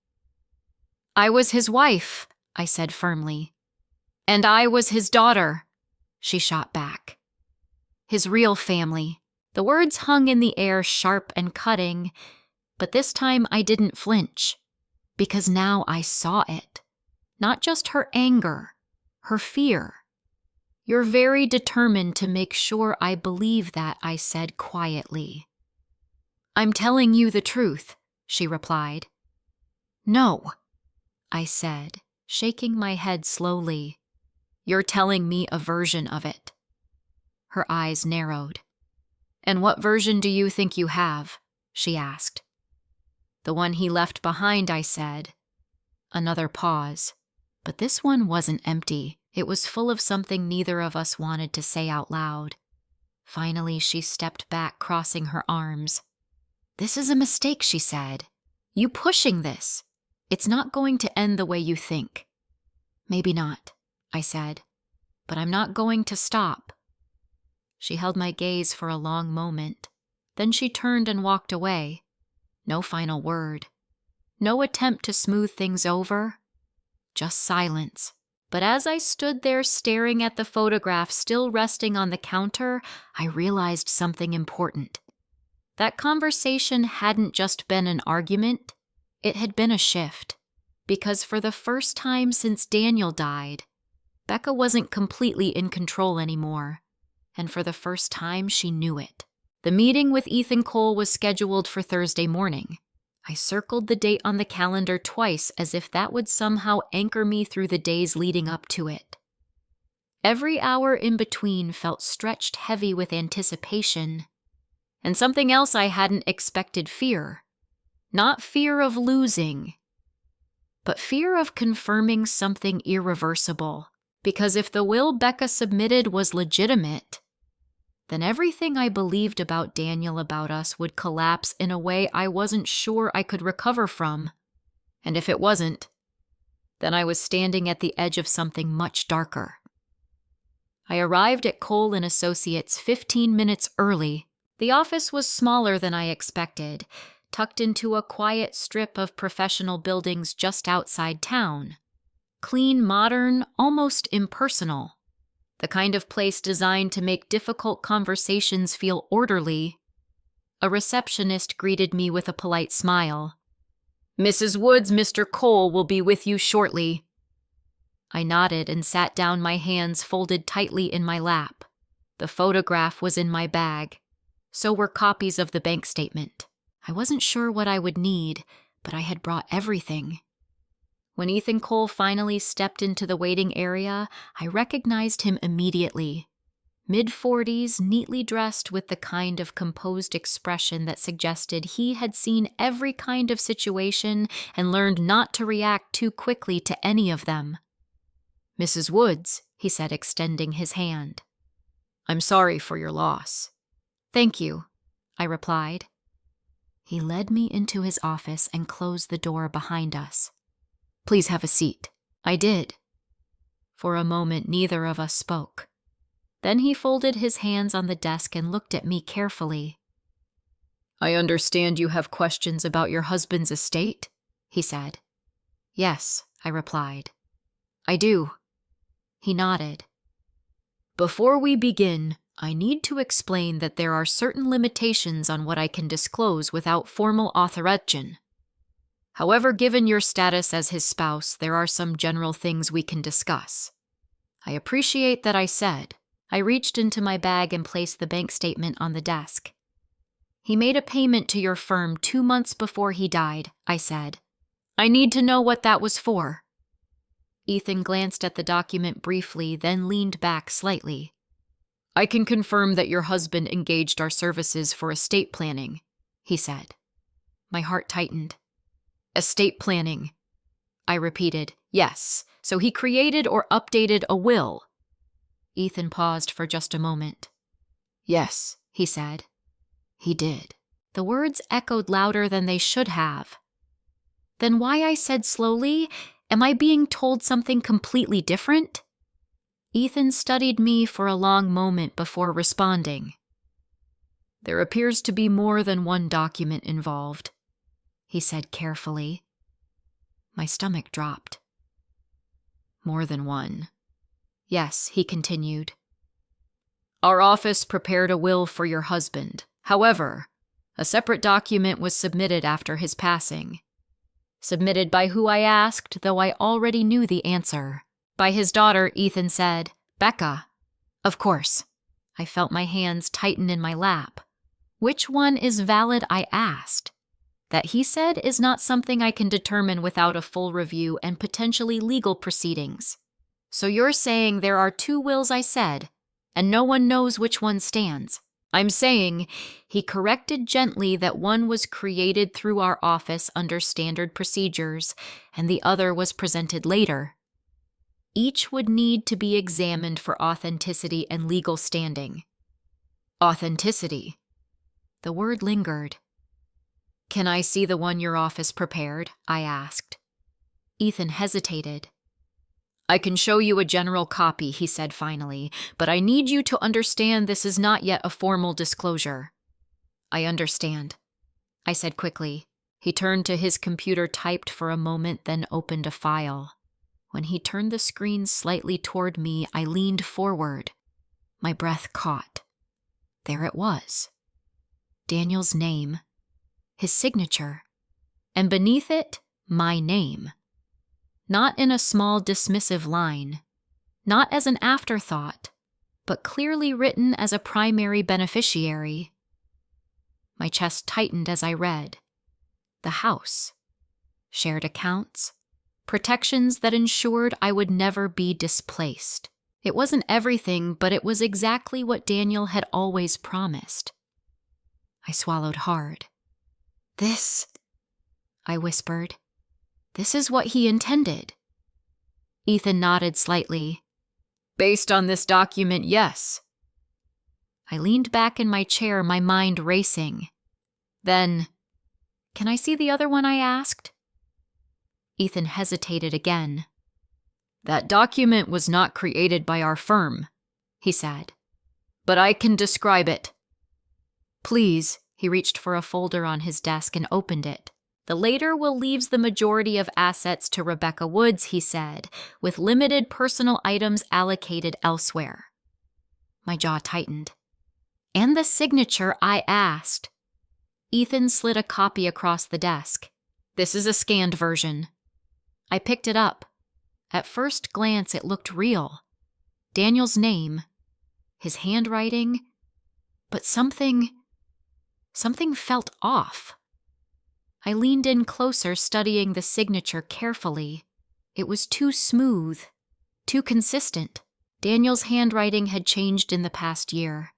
S1: "I was his wife," I said firmly. "And I was his daughter," she shot back. "His real family." The words hung in the air, sharp and cutting, but this time I didn't flinch, because now I saw it. Not just her anger, her fear. You're very determined to make sure I believe that, I said quietly. I'm telling you the truth, she replied. No, I said, shaking my head slowly. You're telling me a version of it. Her eyes narrowed. And what version do you think you have? She asked. The one he left behind, I said. Another pause. But this one wasn't empty. It was full of something neither of us wanted to say out loud. Finally, she stepped back, crossing her arms. This is a mistake, she said. You pushing this. It's not going to end the way you think. Maybe not, I said. But I'm not going to stop. She held my gaze for a long moment. Then she turned and walked away. No final word. No attempt to smooth things over. Just silence. But as I stood there staring at the photograph still resting on the counter, I realized something important. That conversation hadn't just been an argument, it had been a shift. Because for the first time since Daniel died, Becca wasn't completely in control anymore. And for the first time, she knew it. The meeting with Ethan Cole was scheduled for Thursday morning. I circled the date on the calendar twice as if that would somehow anchor me through the days leading up to it. Every hour in between felt stretched heavy with anticipation. And something else I hadn't expected: fear. Not fear of losing, but fear of confirming something irreversible. Because if the will Becca submitted was legitimate, then everything I believed about Daniel about us would collapse in a way I wasn't sure I could recover from. And if it wasn't, then I was standing at the edge of something much darker. I arrived at Cole & Associates 15 minutes early. The office was smaller than I expected, tucked into a quiet strip of professional buildings just outside town. Clean, modern, almost impersonal. The kind of place designed to make difficult conversations feel orderly. A receptionist greeted me with a polite smile. Mrs. Woods, Mr. Cole will be with you shortly. I nodded and sat down, my hands folded tightly in my lap. The photograph was in my bag. So were copies of the bank statement. I wasn't sure what I would need, but I had brought everything. When Ethan Cole finally stepped into the waiting area, I recognized him immediately. Mid-40s, neatly dressed with the kind of composed expression that suggested he had seen every kind of situation and learned not to react too quickly to any of them. Mrs. Woods, he said, extending his hand. I'm sorry for your loss. Thank you, I replied. He led me into his office and closed the door behind us. Please have a seat. I did. For a moment, neither of us spoke. Then he folded his hands on the desk and looked at me carefully. I understand you have questions about your husband's estate, he said. Yes, I replied. I do. He nodded. Before we begin, I need to explain that there are certain limitations on what I can disclose without formal authorization. However, given your status as his spouse, there are some general things we can discuss. I appreciate that, I said. I reached into my bag and placed the bank statement on the desk. He made a payment to your firm 2 months before he died, I said. I need to know what that was for. Ethan glanced at the document briefly, then leaned back slightly. I can confirm that your husband engaged our services for estate planning, he said. My heart tightened. Estate planning. I repeated, yes, so he created or updated a will. Ethan paused for just a moment. Yes, he said. He did. The words echoed louder than they should have. Then why, I said slowly, am I being told something completely different? Ethan studied me for a long moment before responding. There appears to be more than one document involved, he said carefully. My stomach dropped. More than one. Yes, he continued. Our office prepared a will for your husband. However, a separate document was submitted after his passing. Submitted by who I asked, though I already knew the answer. By his daughter, Ethan said, Becca. Of course. I felt my hands tighten in my lap. Which one is valid, I asked. That he said is not something I can determine without a full review and potentially legal proceedings. So you're saying there are 2 wills, I said, and no one knows which one stands. I'm saying, he corrected gently, that one was created through our office under standard procedures, and the other was presented later. Each would need to be examined for authenticity and legal standing. Authenticity. The word lingered. Can I see the one your office prepared? I asked. Ethan hesitated. I can show you a general copy, he said finally, but I need you to understand this is not yet a formal disclosure. I understand, I said quickly. He turned to his computer, typed for a moment, then opened a file. When he turned the screen slightly toward me, I leaned forward. My breath caught. There it was. Daniel's name, his signature, and beneath it, my name. Not in a small dismissive line, not as an afterthought, but clearly written as a primary beneficiary. My chest tightened as I read. The house, shared accounts, protections that ensured I would never be displaced. It wasn't everything, but it was exactly what Daniel had always promised. I swallowed hard. This, I whispered, this is what he intended. Ethan nodded slightly. Based on this document, yes. I leaned back in my chair, my mind racing. Then, can I see the other one, I asked? Ethan hesitated again. That document was not created by our firm, he said, but I can describe it. Please, he reached for a folder on his desk and opened it. The later will leaves the majority of assets to Rebecca Woods, he said, with limited personal items allocated elsewhere. My jaw tightened. And the signature, I asked. Ethan slid a copy across the desk. This is a scanned version. I picked it up. At first glance, it looked real. Daniel's name, his handwriting, but something felt off. I leaned in closer, studying the signature carefully. It was too smooth, too consistent. Daniel's handwriting had changed in the past year.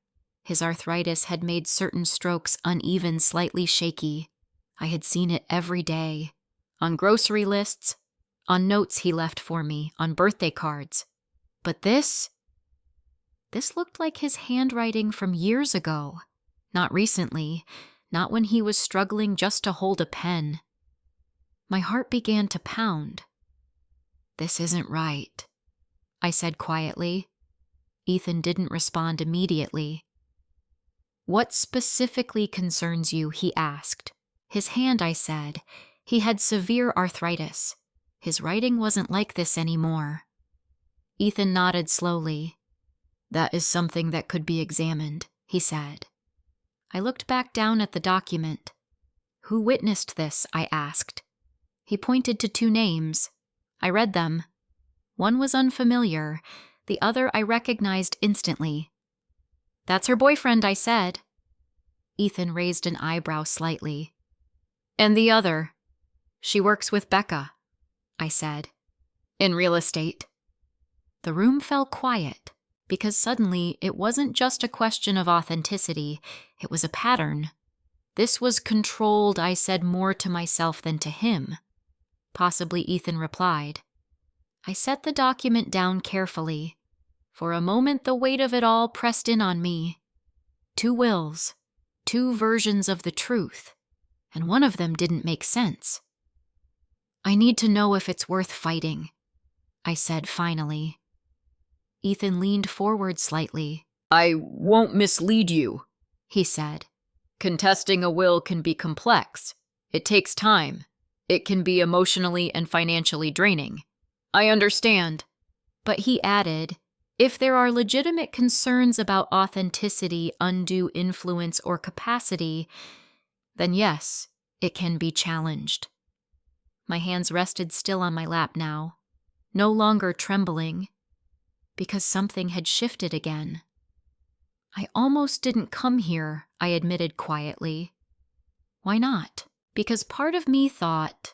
S1: His arthritis had made certain strokes uneven, slightly shaky. I had seen it every day. On grocery lists, on notes he left for me, on birthday cards. But this looked like his handwriting from years ago. Not recently, not when he was struggling just to hold a pen. My heart began to pound. This isn't right, I said quietly. Ethan didn't respond immediately. What specifically concerns you, he asked. His hand, I said. He had severe arthritis. His writing wasn't like this anymore. Ethan nodded slowly. That is something that could be examined, he said. I looked back down at the document. Who witnessed this, I asked. He pointed to 2 names. I read them. One was unfamiliar. The other I recognized instantly. That's her boyfriend, I said. Ethan raised an eyebrow slightly. And the other? She works with Becca, I said. In real estate. The room fell quiet, because suddenly it wasn't just a question of authenticity, it was a pattern. This was controlled, I said, more to myself than to him. Possibly Ethan replied. I set the document down carefully. For a moment the weight of it all pressed in on me. 2 wills, 2 versions of the truth, and one of them didn't make sense. I need to know if it's worth fighting, I said finally. Ethan leaned forward slightly. I won't mislead you, he said. Contesting a will can be complex. It takes time. It can be emotionally and financially draining. I understand. But he added, if there are legitimate concerns about authenticity, undue influence, or capacity, then yes, it can be challenged. My hands rested still on my lap now, no longer trembling, because something had shifted again. I almost didn't come here, I admitted quietly. Why not? Because part of me thought,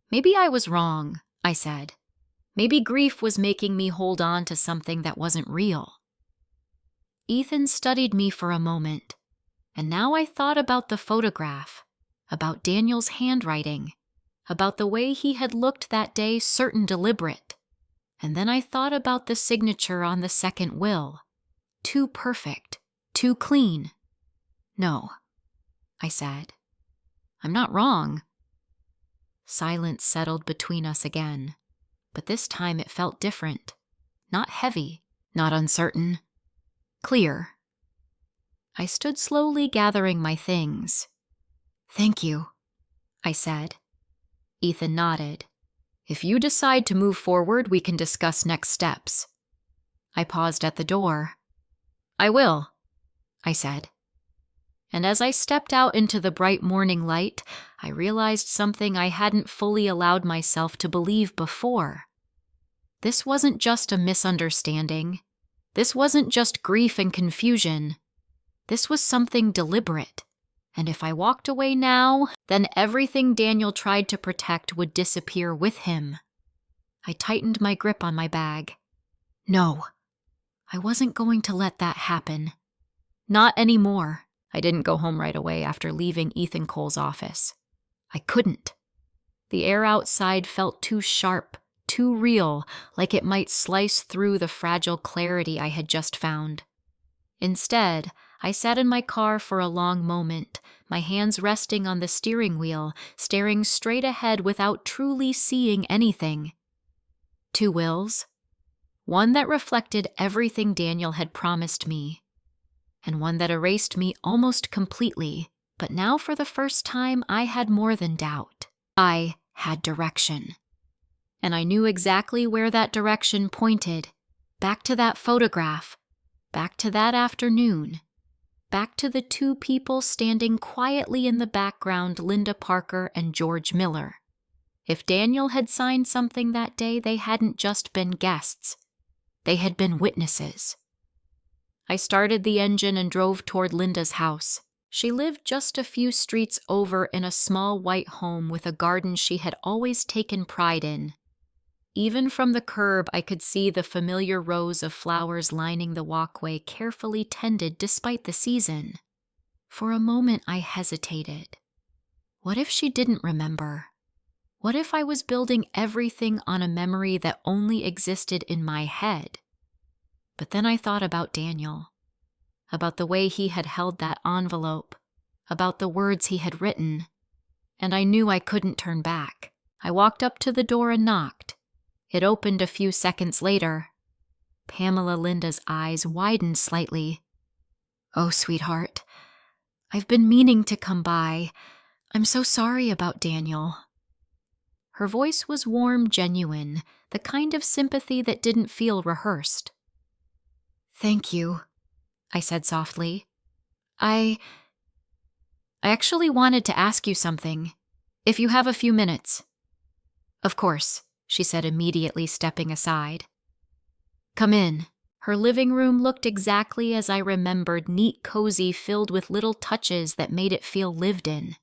S1: maybe I was wrong, I said. Maybe grief was making me hold on to something that wasn't real. Ethan studied me for a moment, and now I thought about the photograph, about Daniel's handwriting, about the way he had looked that day, certain deliberate. And then I thought about the signature on the second will. Too perfect, too clean. No, I said. I'm not wrong. Silence settled between us again, but this time it felt different. Not heavy, not uncertain. Clear. I stood slowly gathering my things. Thank you, I said. Ethan nodded. If you decide to move forward, we can discuss next steps. I paused at the door. I will, I said. And as I stepped out into the bright morning light, I realized something I hadn't fully allowed myself to believe before. This wasn't just a misunderstanding. This wasn't just grief and confusion. This was something deliberate. And if I walked away now, then everything Daniel tried to protect would disappear with him. I tightened my grip on my bag. No, I wasn't going to let that happen. Not anymore. I didn't go home right away after leaving Ethan Cole's office. I couldn't. The air outside felt too sharp, too real, like it might slice through the fragile clarity I had just found. Instead, I sat in my car for a long moment, my hands resting on the steering wheel, staring straight ahead without truly seeing anything. 2 wills. One that reflected everything Daniel had promised me, and one that erased me almost completely. But now for the first time, I had more than doubt. I had direction. And I knew exactly where that direction pointed. Back to that photograph. Back to that afternoon. Back to the 2 people standing quietly in the background, Linda Parker and George Miller. If Daniel had signed something that day, they hadn't just been guests. They had been witnesses. I started the engine and drove toward Linda's house. She lived just a few streets over in a small white home with a garden she had always taken pride in. Even from the curb, I could see the familiar rows of flowers lining the walkway, carefully tended despite the season. For a moment, I hesitated. What if she didn't remember? What if I was building everything on a memory that only existed in my head? But then I thought about Daniel, about the way he had held that envelope, about the words he had written, and I knew I couldn't turn back. I walked up to the door and knocked. It opened a few seconds later. Pamela Linda's eyes widened slightly. Oh, sweetheart, I've been meaning to come by. I'm so sorry about Daniel. Her voice was warm, genuine, the kind of sympathy that didn't feel rehearsed. Thank you, I said softly. I actually wanted to ask you something, if you have a few minutes. Of course, she said immediately, stepping aside. Come in. Her living room looked exactly as I remembered, neat, cozy, filled with little touches that made it feel lived in.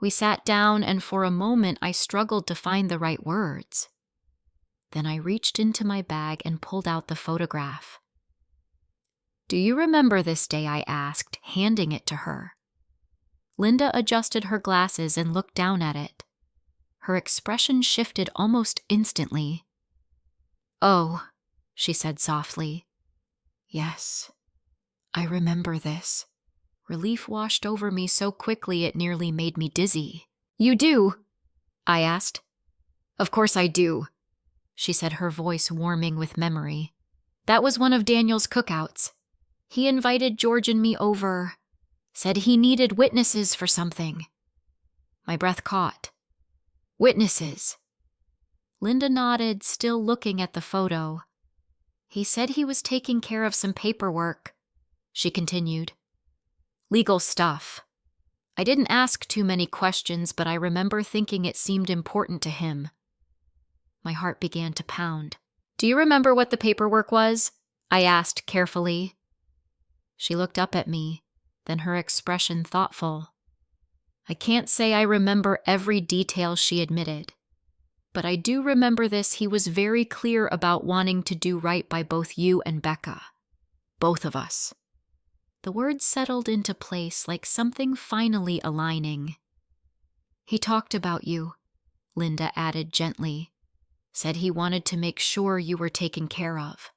S1: We sat down, and for a moment I struggled to find the right words. Then I reached into my bag and pulled out the photograph. Do you remember this day? I asked, handing it to her. Linda adjusted her glasses and looked down at it. Her expression shifted almost instantly. Oh, she said softly. Yes, I remember this. Relief washed over me so quickly it nearly made me dizzy. You do? I asked. Of course I do, she said, her voice warming with memory. That was one of Daniel's cookouts. He invited George and me over, said he needed witnesses for something. My breath caught. Witnesses. Linda nodded, still looking at the photo. He said he was taking care of some paperwork, she continued. Legal stuff. I didn't ask too many questions, but I remember thinking it seemed important to him. My heart began to pound. "Do you remember what the paperwork was?" I asked carefully. She looked up at me, then her expression thoughtful. "I can't say I remember every detail," she admitted. "But I do remember this: he was very clear about wanting to do right by both you and Becca. Both of us." The words settled into place like something finally aligning. "He talked about you," Linda added gently. "Said he wanted to make sure you were taken care of.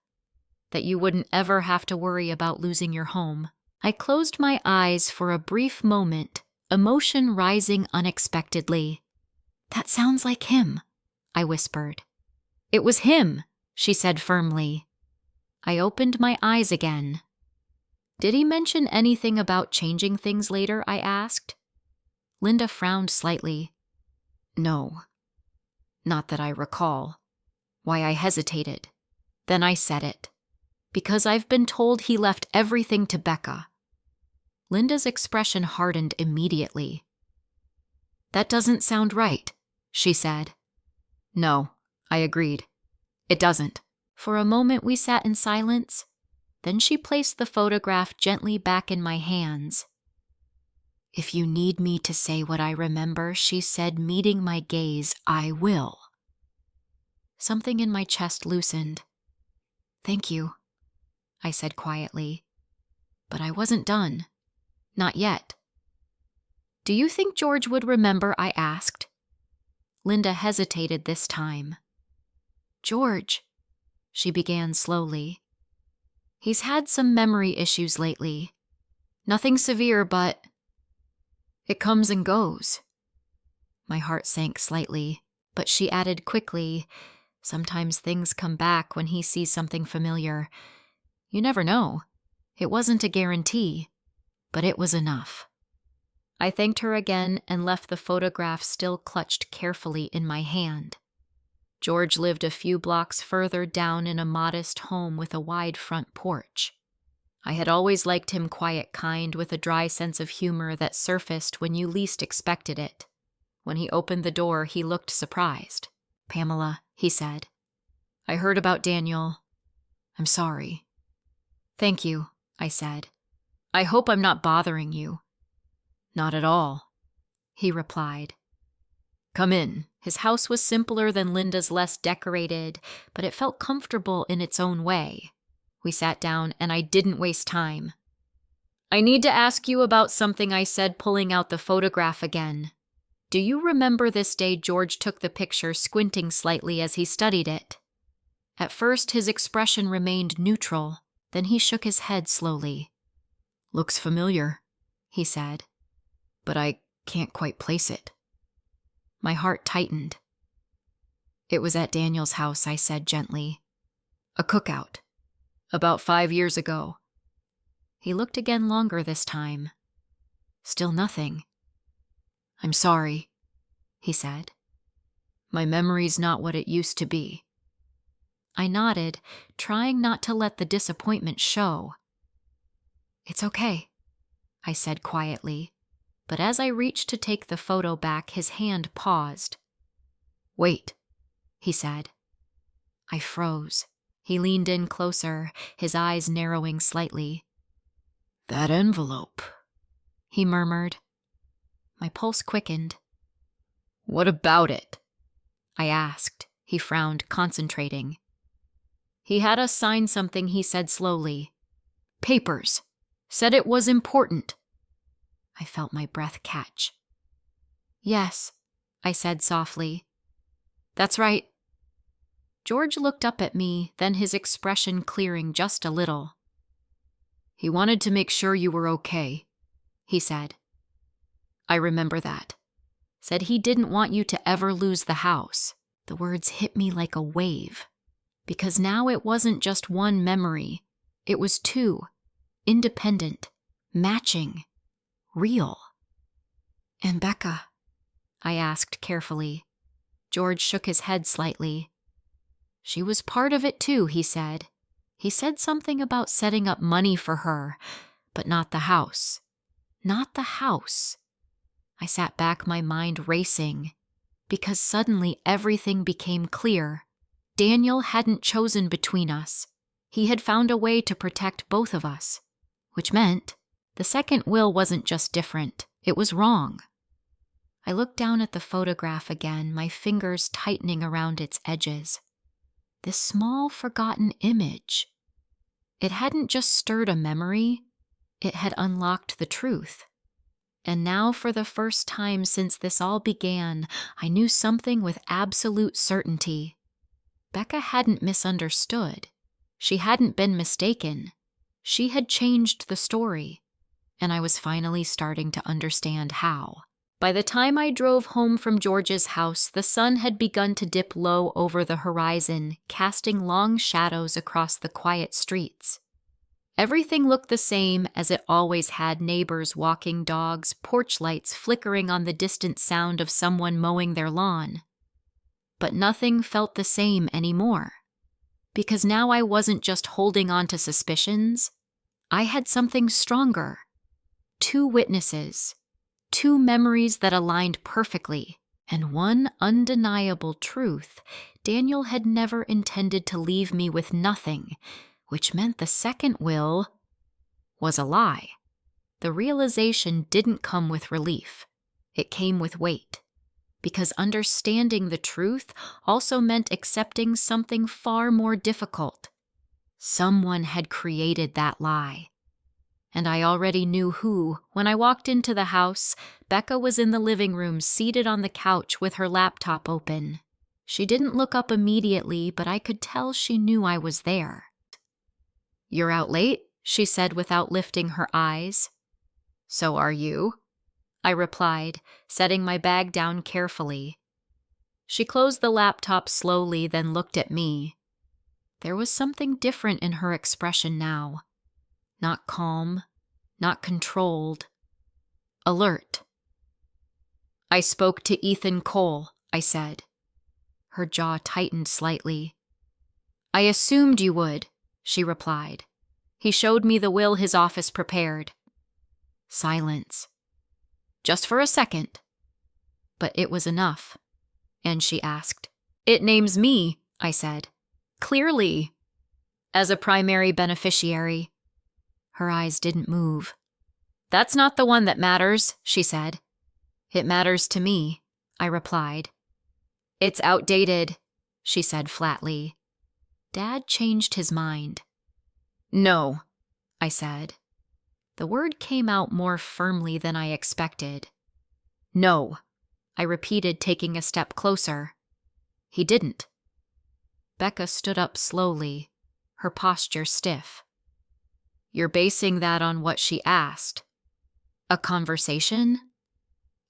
S1: That you wouldn't ever have to worry about losing your home." I closed my eyes for a brief moment, emotion rising unexpectedly. "That sounds like him," I whispered. "It was him," she said firmly. I opened my eyes again. "Did he mention anything about changing things later?" I asked. Linda frowned slightly. "No. Not that I recall." Why, I hesitated. Then I said it. "Because I've been told he left everything to Becca." Linda's expression hardened immediately. "That doesn't sound right," she said. "No," I agreed. "It doesn't." For a moment we sat in silence. Then she placed the photograph gently back in my hands. "If you need me to say what I remember," she said, meeting my gaze, "I will." Something in my chest loosened. "Thank you," I said quietly. But I wasn't done. Not yet. "Do you think George would remember?" I asked. Linda hesitated this time. "George," she began slowly. "He's had some memory issues lately. Nothing severe, but it comes and goes." My heart sank slightly, but she added quickly, "Sometimes things come back when he sees something familiar. You never know. It wasn't a guarantee, but it was enough." I thanked her again and left the photograph still clutched carefully in my hand. George lived a few blocks further down in a modest home with a wide front porch. I had always liked him quiet, kind, with a dry sense of humor that surfaced when you least expected it. When he opened the door, he looked surprised. "Pamela," he said, "I heard about Daniel. I'm sorry." "Thank you," I said. "I hope I'm not bothering you." "Not at all," he replied. "Come in." His house was simpler than Linda's, less decorated, but it felt comfortable in its own way. We sat down, and I didn't waste time. "I need to ask you about something," I said, pulling out the photograph again. "Do you remember this day?" George took the picture, squinting slightly as he studied it. At first, his expression remained neutral. Then he shook his head slowly. "Looks familiar," he said, "but I can't quite place it." My heart tightened. "It was at Daniel's house," I said gently. "A cookout. About 5 years ago." He looked again, longer this time. Still nothing. "I'm sorry," he said. "My memory's not what it used to be." I nodded, trying not to let the disappointment show. "It's okay," I said quietly, but as I reached to take the photo back, his hand paused. "Wait," he said. I froze. He leaned in closer, his eyes narrowing slightly. "That envelope," he murmured. My pulse quickened. "What about it?" I asked. He frowned, concentrating. "He had us sign something," he said slowly. "Papers. Said it was important." I felt my breath catch. "Yes," I said softly. "That's right." George looked up at me, then his expression clearing just a little. "He wanted to make sure you were okay," he said. "I remember that. Said he didn't want you to ever lose the house." The words hit me like a wave, because now it wasn't just one memory. It was two, independent, matching, real. "And Becca?" I asked carefully. George shook his head slightly. "She was part of it too," he said. He said something about setting up money for her, but not the house. Not the house. I sat back, my mind racing, because suddenly everything became clear. Daniel hadn't chosen between us. He had found a way to protect both of us, which meant the second will wasn't just different, it was wrong. I looked down at the photograph again, my fingers tightening around its edges. This small, forgotten image. It hadn't just stirred a memory, it had unlocked the truth. And now, for the first time since this all began, I knew something with absolute certainty. Becca hadn't misunderstood. She hadn't been mistaken. She had changed the story, and I was finally starting to understand how. By the time I drove home from George's house, the sun had begun to dip low over the horizon, casting long shadows across the quiet streets. Everything looked the same as it always had: neighbors walking dogs, porch lights flickering on the distant sound of someone mowing their lawn. But nothing felt the same anymore, because now I wasn't just holding on to suspicions. I had something stronger. 2 witnesses, 2 memories that aligned perfectly, and one undeniable truth: Daniel had never intended to leave me with nothing, which meant the second will was a lie. The realization didn't come with relief. It came with weight, because understanding the truth also meant accepting something far more difficult. Someone had created that lie. And I already knew who. When I walked into the house, Becca was in the living room, seated on the couch with her laptop open. She didn't look up immediately, but I could tell she knew I was there. "You're out late?" she said without lifting her eyes. "So are you," I replied, setting my bag down carefully. She closed the laptop slowly, then looked at me. There was something different in her expression now. Not calm, not controlled. Alert. "I spoke to Ethan Cole," I said. Her jaw tightened slightly. "I assumed you would," she replied. "He showed me the will his office prepared." Silence. Just for a second. But it was enough. And she asked. "It names me," I said. "Clearly. As a primary beneficiary." Her eyes didn't move. "That's not the one that matters," she said. "It matters to me," I replied. "It's outdated," she said flatly. Dad changed his mind. "No," I said. The word came out more firmly than I expected. "No," I repeated, taking a step closer. He didn't. Becca stood up slowly, her posture stiff. "You're basing that on what she asked? A conversation?"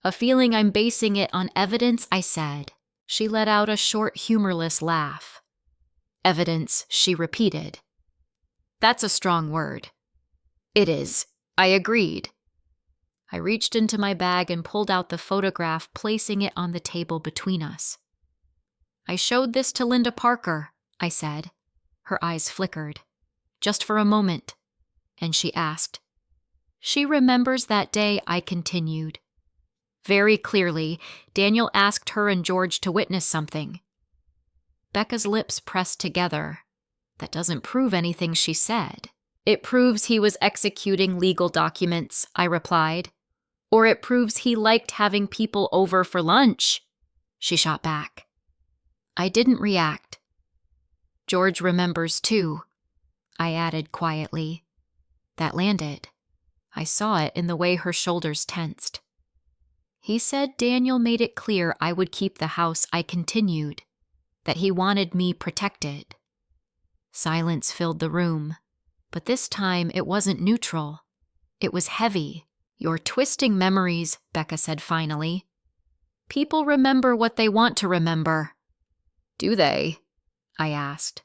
S1: "A feeling I'm basing it on evidence," I said. She let out a short, humorless laugh. "Evidence," she repeated. "That's a strong word." "It is," I agreed. I reached into my bag and pulled out the photograph, placing it on the table between us. "I showed this to Linda Parker," I said. Her eyes flickered. "Just for a moment." And she asked. "She remembers that day," I continued. "Very clearly. Daniel asked her and George to witness something." Becca's lips pressed together. "That doesn't prove anything," she said. "It proves he was executing legal documents," I replied. "Or it proves he liked having people over for lunch," she shot back. I didn't react. "George remembers too," I added quietly. That landed. I saw it in the way her shoulders tensed. "He said Daniel made it clear I would keep the house," I continued, "that he wanted me protected." Silence filled the room, but this time it wasn't neutral. It was heavy. "You're twisting memories," Becca said finally. "People remember what they want to remember." "Do they?" I asked.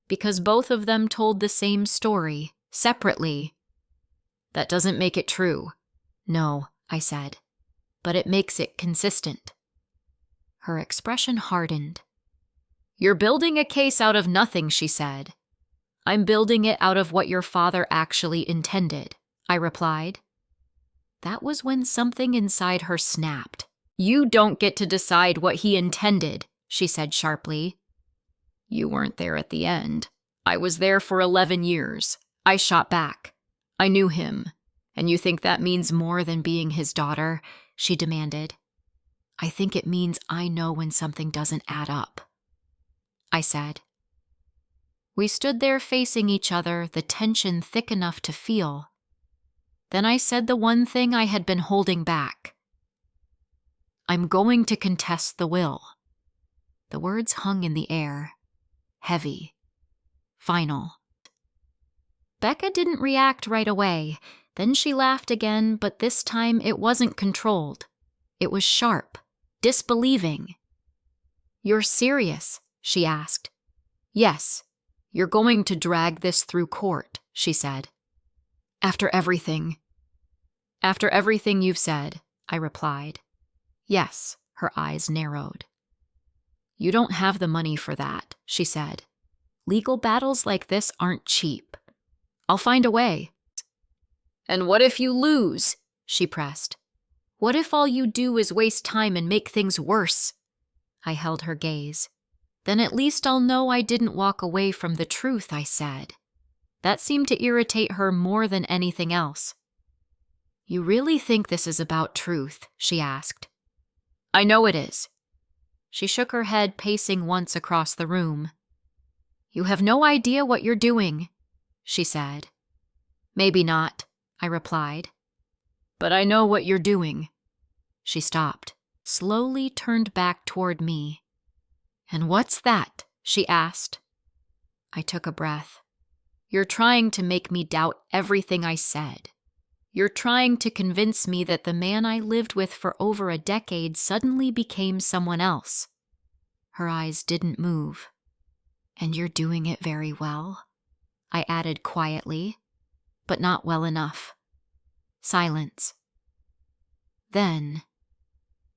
S1: "Because both of them told the same story, separately." "That doesn't make it true." "No," I said, "but it makes it consistent." Her expression hardened. "You're building a case out of nothing," she said. "I'm building it out of what your father actually intended," I replied. That was when something inside her snapped. "You don't get to decide what he intended," she said sharply. "You weren't there at the end. I was there for 11 years. I shot back. I knew him. And you think that means more than being his daughter?" she demanded. "I think it means I know when something doesn't add up," I said. We stood there facing each other, the tension thick enough to feel. Then I said the one thing I had been holding back. "I'm going to contest the will." The words hung in the air, heavy, final. Becca didn't react right away. Then she laughed again, but this time it wasn't controlled. It was sharp, disbelieving. "You're serious?" she asked. "Yes, you're going to drag this through court," she said. After everything you've said," I replied. "Yes," her eyes narrowed. "You don't have the money for that," she said. "Legal battles like this aren't cheap. I'll find a way." "And what if you lose?" she pressed. "What if all you do is waste time and make things worse?" I held her gaze. "Then at least I'll know I didn't walk away from the truth," I said. That seemed to irritate her more than anything else. "You really think this is about truth?" she asked. "I know it is." She shook her head, pacing once across the room. "You have no idea what you're doing," she said. "Maybe not," I replied. "But I know what you're doing." She stopped, slowly turned back toward me. "And what's that?" she asked. I took a breath. "You're trying to make me doubt everything I said. You're trying to convince me that the man I lived with for over a decade suddenly became someone else." Her eyes didn't move. "And you're doing it very well," I added quietly, "but not well enough." Silence. Then,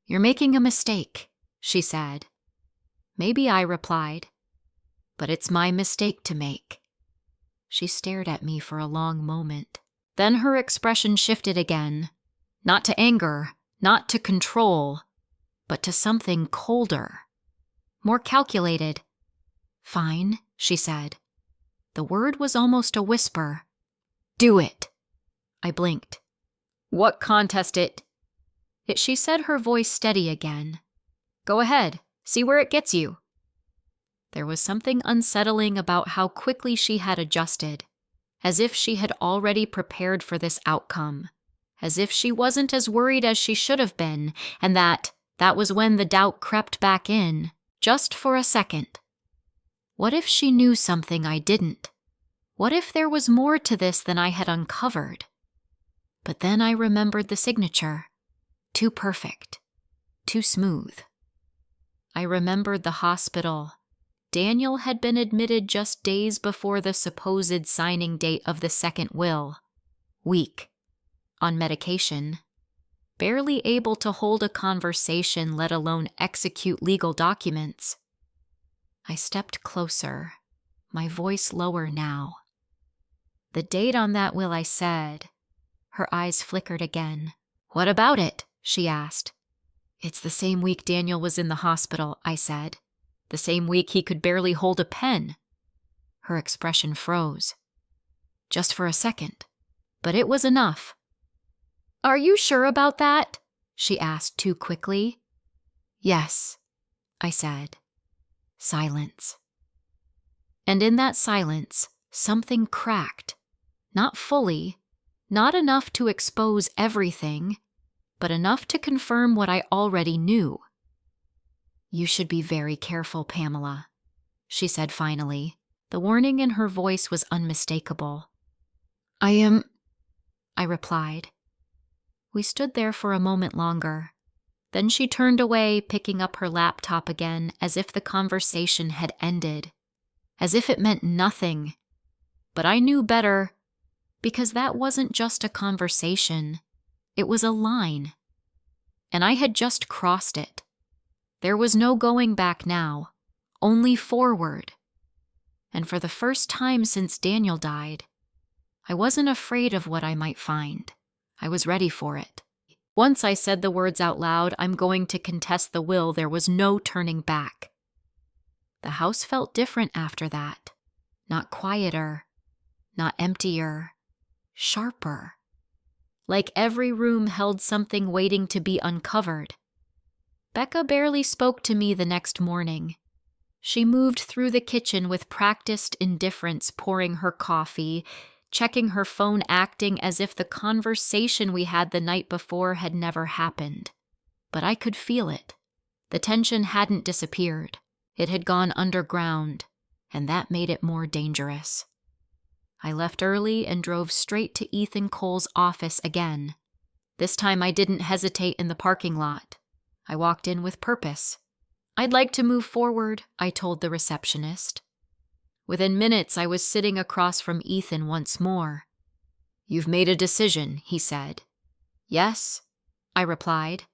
S1: "You're making a mistake," she said. "Maybe," I replied, "but it's my mistake to make." She stared at me for a long moment. Then her expression shifted again, not to anger, not to control, but to something colder, more calculated. "Fine," she said. The word was almost a whisper. "Do it." I blinked. "What contest it?" She said, her voice steady again. "Go ahead, see where it gets you." There was something unsettling about how quickly she had adjusted, as if she had already prepared for this outcome, as if she wasn't as worried as she should have been, and that was when the doubt crept back in, just for a second. What if she knew something I didn't? What if there was more to this than I had uncovered? But then I remembered the signature. Too perfect. Too smooth. I remembered the hospital. Daniel had been admitted just days before the supposed signing date of the second will. Weak. On medication. Barely able to hold a conversation, let alone execute legal documents. I stepped closer, my voice lower now. "The date on that will," I said. Her eyes flickered again. "What about it?" she asked. "It's the same week Daniel was in the hospital," I said. "The same week he could barely hold a pen." Her expression froze. Just for a second. But it was enough. "Are you sure about that?" she asked too quickly. "Yes," I said. Silence. And in that silence, something cracked. Not fully, not enough to expose everything, but enough to confirm what I already knew. "You should be very careful, Pamela," she said finally. The warning in her voice was unmistakable. "I am," I replied. We stood there for a moment longer. Then she turned away, picking up her laptop again, as if the conversation had ended, as if it meant nothing. But I knew better, because that wasn't just a conversation. It was a line. And I had just crossed it. There was no going back now, only forward. And for the first time since Daniel died, I wasn't afraid of what I might find. I was ready for it. Once I said the words out loud, "I'm going to contest the will," there was no turning back. The house felt different after that. Not quieter, not emptier, sharper. Like every room held something waiting to be uncovered. Becca barely spoke to me the next morning. She moved through the kitchen with practiced indifference, pouring her coffee, checking her phone, acting as if the conversation we had the night before had never happened. But I could feel it. The tension hadn't disappeared. It had gone underground, and that made it more dangerous. I left early and drove straight to Ethan Cole's office again. This time I didn't hesitate in the parking lot. I walked in with purpose. "I'd like to move forward," I told the receptionist. Within minutes, I was sitting across from Ethan once more. "You've made a decision," he said. "Yes," I replied.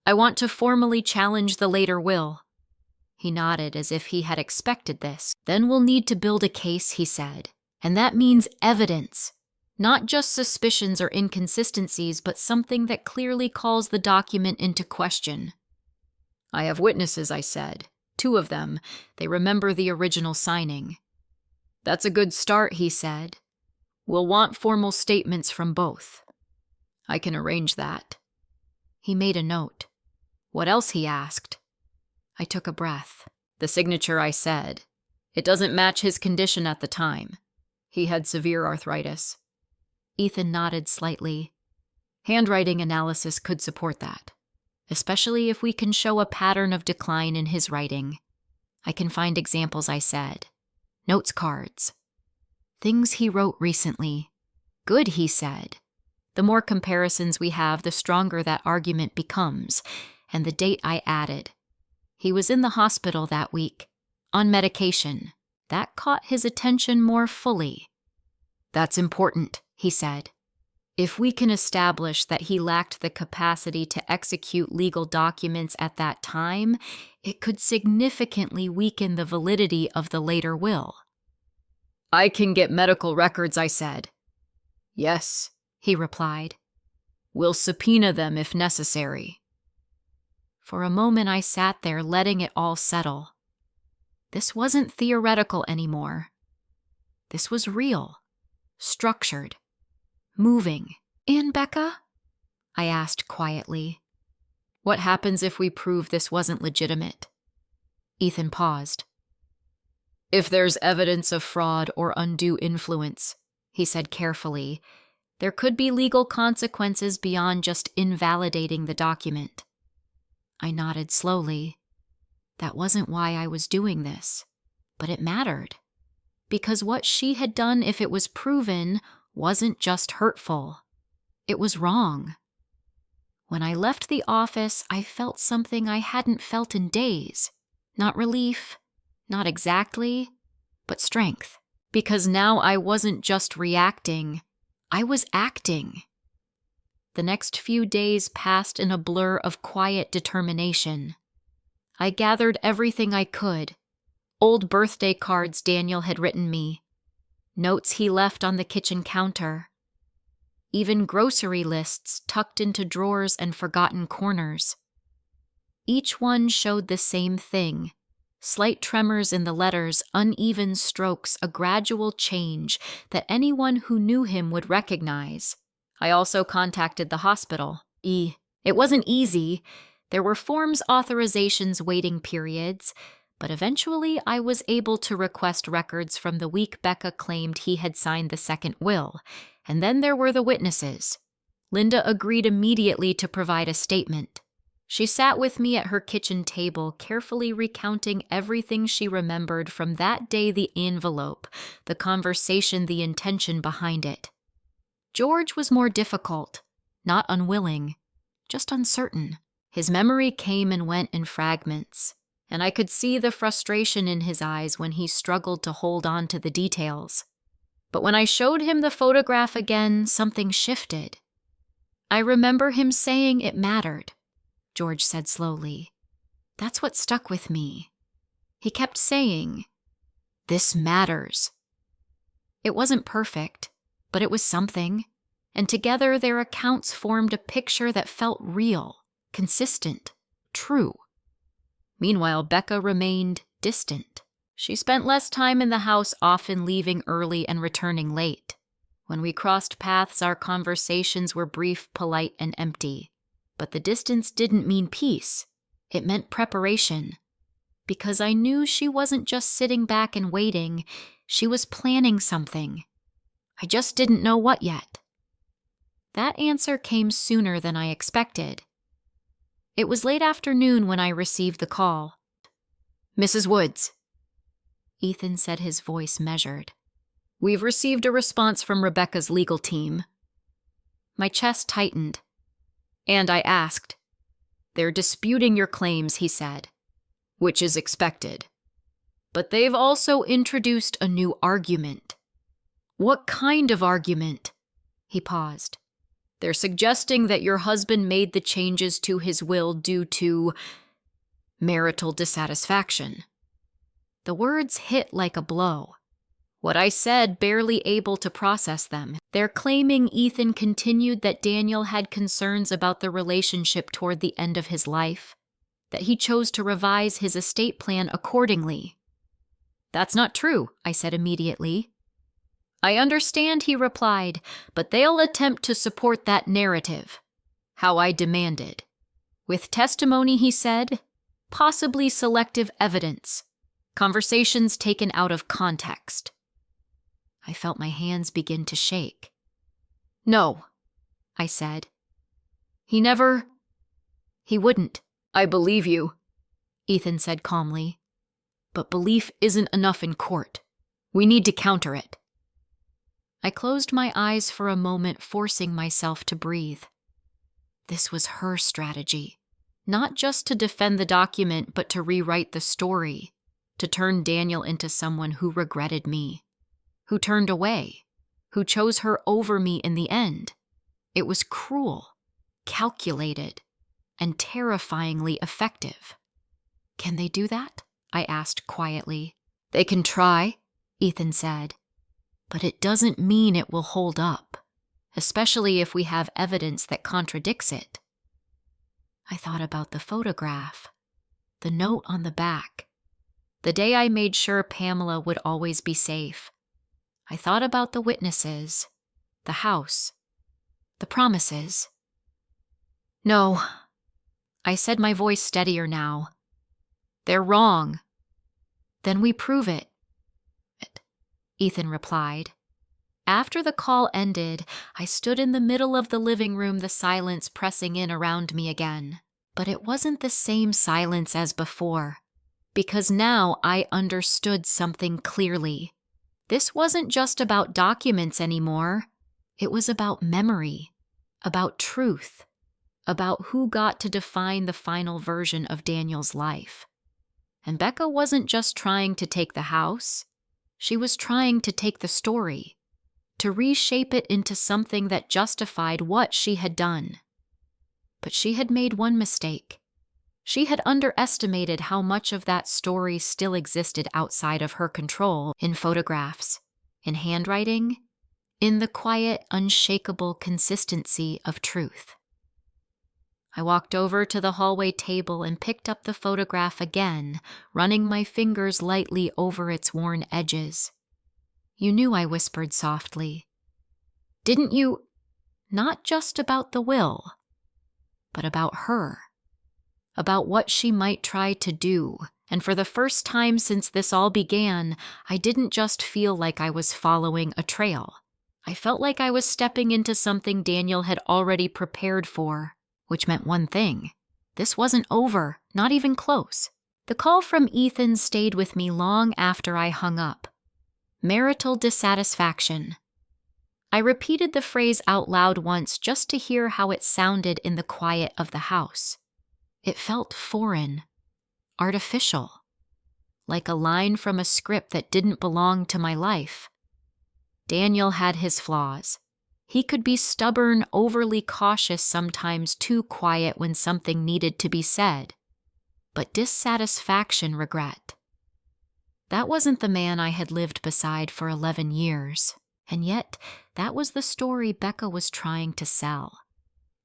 S1: "I want to formally challenge the later will." He nodded as if he had expected this. "Then we'll need to build a case," he said. "And that means evidence. Not just suspicions or inconsistencies, but something that clearly calls the document into question." "I have witnesses," I said. "2 of them. They remember the original signing." "That's a good start," he said. "We'll want formal statements from both." "I can arrange that." He made a note. "What else?" he asked. I took a breath. "The signature," I said. "It doesn't match his condition at the time. He had severe arthritis." Ethan nodded slightly. "Handwriting analysis could support that, especially if we can show a pattern of decline in his writing. I can find examples," I said. "Notes cards. Things he wrote recently." "Good," he said. "The more comparisons we have, the stronger that argument becomes." And the date I added. He was in the hospital that week, on medication. That caught his attention more fully. "That's important," he said. "If we can establish that he lacked the capacity to execute legal documents at that time, it could significantly weaken the validity of the later will." "I can get medical records," I said. "Yes," he replied. "We'll subpoena them if necessary." For a moment I sat there letting it all settle. This wasn't theoretical anymore. This was real, structured, moving. "And Becca?" I asked quietly. "What happens if we prove this wasn't legitimate?" Ethan paused. "If there's evidence of fraud or undue influence," he said carefully, "there could be legal consequences beyond just invalidating the document." I nodded slowly. That wasn't why I was doing this, but it mattered. Because what she had done, if it was proven, wasn't just hurtful. It was wrong. When I left the office, I felt something I hadn't felt in days. Not relief, not exactly, but strength. Because now I wasn't just reacting, I was acting. The next few days passed in a blur of quiet determination. I gathered everything I could. Old birthday cards Daniel had written me. Notes he left on the kitchen counter. Even grocery lists tucked into drawers and forgotten corners. Each one showed the same thing. Slight tremors in the letters, uneven strokes, a gradual change that anyone who knew him would recognize. I also contacted the hospital. It wasn't easy. There were forms, authorizations, waiting periods, but eventually I was able to request records from the week Becca claimed he had signed the second will. And then there were the witnesses. Linda agreed immediately to provide a statement. She sat with me at her kitchen table, carefully recounting everything she remembered from that day, the envelope, the conversation, the intention behind it. George was more difficult, not unwilling, just uncertain. His memory came and went in fragments, and I could see the frustration in his eyes when he struggled to hold on to the details. But when I showed him the photograph again, something shifted. "I remember him saying it mattered," George said slowly. "That's what stuck with me. He kept saying, 'This matters.' It wasn't perfect, but it was something, and together their accounts formed a picture that felt real, consistent, true. Meanwhile, Becca remained distant. She spent less time in the house, often leaving early and returning late. When we crossed paths, our conversations were brief, polite, and empty. But the distance didn't mean peace. It meant preparation. Because I knew she wasn't just sitting back and waiting, she was planning something. I just didn't know what yet. That answer came sooner than I expected. It was late afternoon when I received the call. "Mrs. Woods," Ethan said, his voice measured. "We've received a response from Rebecca's legal team." My chest tightened, and I asked. "They're disputing your claims," he said, "which is expected. But they've also introduced a new argument." "What kind of argument?" He paused. "They're suggesting that your husband made the changes to his will due to marital dissatisfaction." The words hit like a blow. What I said, barely able to process them. They're claiming Ethan continued that Daniel had concerns about the relationship toward the end of his life, that he chose to revise his estate plan accordingly. "That's not true," I said immediately. "I understand," he replied, "but they'll attempt to support that narrative, how I demanded. With testimony," he said, "possibly selective evidence, conversations taken out of context." I felt my hands begin to shake. "No," I said. He wouldn't." "I believe you," Ethan said calmly. "But belief isn't enough in court. We need to counter it." I closed my eyes for a moment, forcing myself to breathe. This was her strategy, not just to defend the document, but to rewrite the story, to turn Daniel into someone who regretted me, who turned away, who chose her over me in the end. It was cruel, calculated, and terrifyingly effective. "Can they do that?" I asked quietly. "They can try," Ethan said. "But it doesn't mean it will hold up, especially if we have evidence that contradicts it." I thought about the photograph, the note on the back, the day I made sure Pamela would always be safe. I thought about the witnesses, the house, the promises. "No," I said, my voice steadier now. "They're wrong." "Then we prove it," Ethan replied. After the call ended, I stood in the middle of the living room, the silence pressing in around me again. But it wasn't the same silence as before, because now I understood something clearly. This wasn't just about documents anymore. It was about memory, about truth, about who got to define the final version of Daniel's life. And Becca wasn't just trying to take the house. She was trying to take the story, to reshape it into something that justified what she had done. But she had made one mistake. She had underestimated how much of that story still existed outside of her control, in photographs, in handwriting, in the quiet, unshakable consistency of truth. I walked over to the hallway table and picked up the photograph again, running my fingers lightly over its worn edges. "You knew," I whispered softly. "Didn't you?" Not just about the will, but about her. About what she might try to do. And for the first time since this all began, I didn't just feel like I was following a trail. I felt like I was stepping into something Daniel had already prepared for, which meant one thing. This wasn't over, not even close. The call from Ethan stayed with me long after I hung up. Marital dissatisfaction. I repeated the phrase out loud once just to hear how it sounded in the quiet of the house. It felt foreign, artificial, like a line from a script that didn't belong to my life. Daniel had his flaws. He could be stubborn, overly cautious, sometimes too quiet when something needed to be said. But dissatisfaction, regret. That wasn't the man I had lived beside for 11 years. And yet, that was the story Becca was trying to sell.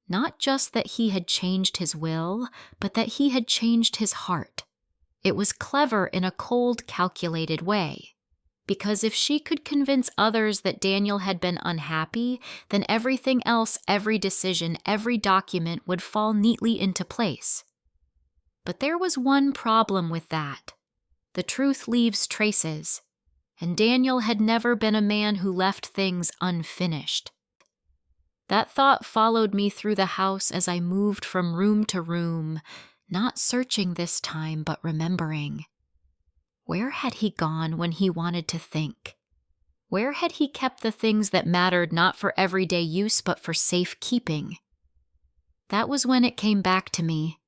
S1: Not just that he had changed his will, but that he had changed his heart. It was clever in a cold, calculated way. Because if she could convince others that Daniel had been unhappy, then everything else, every decision, every document would fall neatly into place. But there was one problem with that. The truth leaves traces, and Daniel had never been a man who left things unfinished. That thought followed me through the house as I moved from room to room, not searching this time, but remembering. Where had he gone when he wanted to think? Where had he kept the things that mattered not for everyday use but for safekeeping? That was when it came back to me.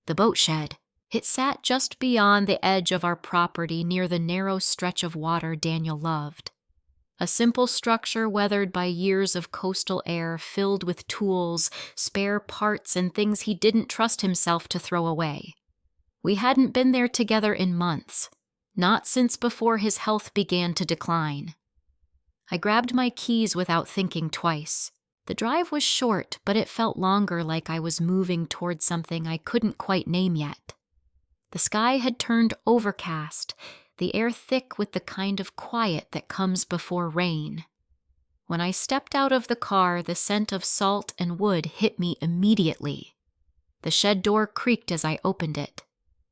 S1: The boat shed. It sat just beyond the edge of our property near the narrow stretch of water Daniel loved. A simple structure weathered by years of coastal air, filled with tools, spare parts, and things he didn't trust himself to throw away. We hadn't been there together in months, not since before his health began to decline. I grabbed my keys without thinking twice. The drive was short, but it felt longer, like I was moving toward something I couldn't quite name yet. The sky had turned overcast, the air thick with the kind of quiet that comes before rain. When I stepped out of the car, the scent of salt and wood hit me immediately. The shed door creaked as I opened it.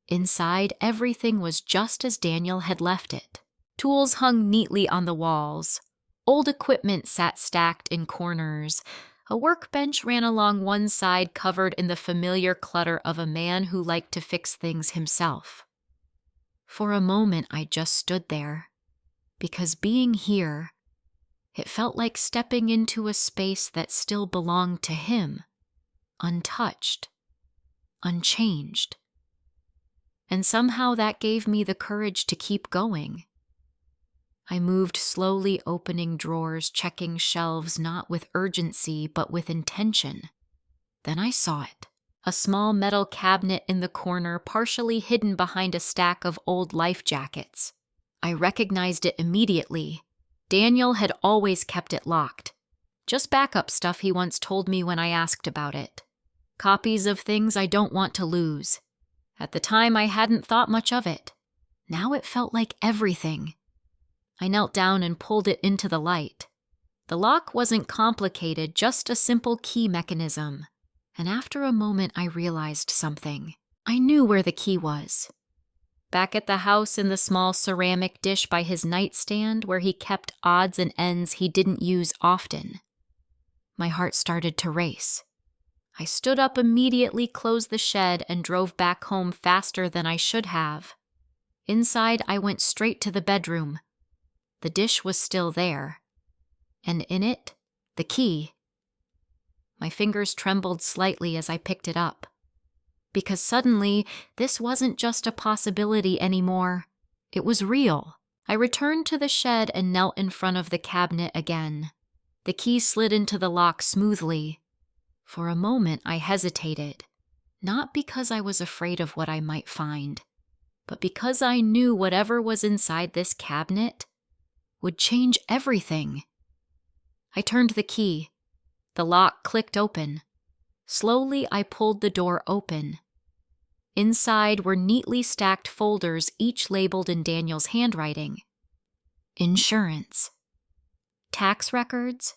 S1: Inside, everything was just as Daniel had left it. Tools hung neatly on the walls. Old equipment sat stacked in corners. A workbench ran along one side, covered in the familiar clutter of a man who liked to fix things himself. For a moment, I just stood there, because being here, it felt like stepping into a space that still belonged to him, untouched, unchanged. And somehow that gave me the courage to keep going. I moved slowly, opening drawers, checking shelves, not with urgency, but with intention. Then I saw it. A small metal cabinet in the corner, partially hidden behind a stack of old life jackets. I recognized it immediately. Daniel had always kept it locked. Just backup stuff he once told me when I asked about it. Copies of things I don't want to lose. At the time, I hadn't thought much of it. Now it felt like everything. I knelt down and pulled it into the light. The lock wasn't complicated, just a simple key mechanism. And after a moment, I realized something. I knew where the key was. Back at the house in the small ceramic dish by his nightstand, where he kept odds and ends he didn't use often. My heart started to race. I stood up immediately, closed the shed, and drove back home faster than I should have. Inside, I went straight to the bedroom. The dish was still there, and in it, the key. My fingers trembled slightly as I picked it up, because suddenly, this wasn't just a possibility anymore. It was real. I returned to the shed and knelt in front of the cabinet again. The key slid into the lock smoothly. For a moment, I hesitated, not because I was afraid of what I might find, but because I knew whatever was inside this cabinet would change everything. I turned the key. The lock clicked open. Slowly, I pulled the door open. Inside were neatly stacked folders, each labeled in Daniel's handwriting. Insurance, tax records,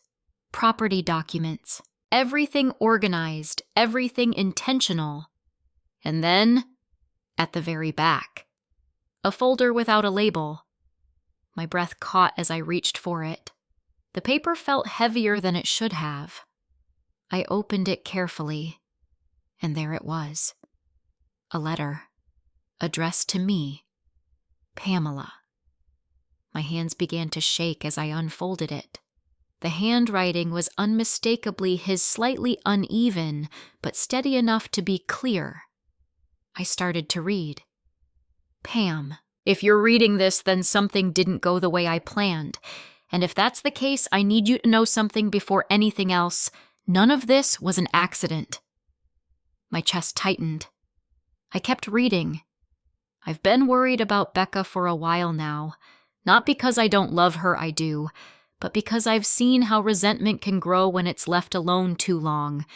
S1: property documents, everything organized, everything intentional. And then, at the very back, a folder without a label. My breath caught as I reached for it. The paper felt heavier than it should have. I opened it carefully, and there it was. A letter, addressed to me, Pamela. My hands began to shake as I unfolded it. The handwriting was unmistakably his, slightly uneven, but steady enough to be clear. I started to read. Pam, if you're reading this, then something didn't go the way I planned. And if that's the case, I need you to know something before anything else. None of this was an accident. My chest tightened. I kept reading. I've been worried about Becca for a while now. Not because I don't love her, I do, but because I've seen how resentment can grow when it's left alone too long,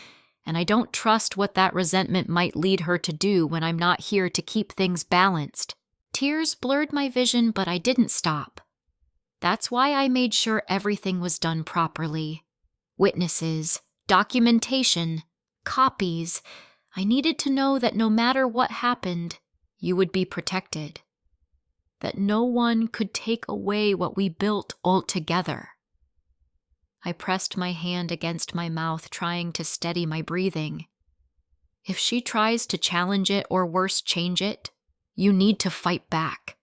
S1: and I don't trust what that resentment might lead her to do when I'm not here to keep things balanced. Tears blurred my vision, but I didn't stop. That's why I made sure everything was done properly. Witnesses, documentation, copies. I needed to know that no matter what happened, you would be protected. That no one could take away what we built all together. I pressed my hand against my mouth, trying to steady my breathing. If she tries to challenge it or worse, change it, you need to fight back.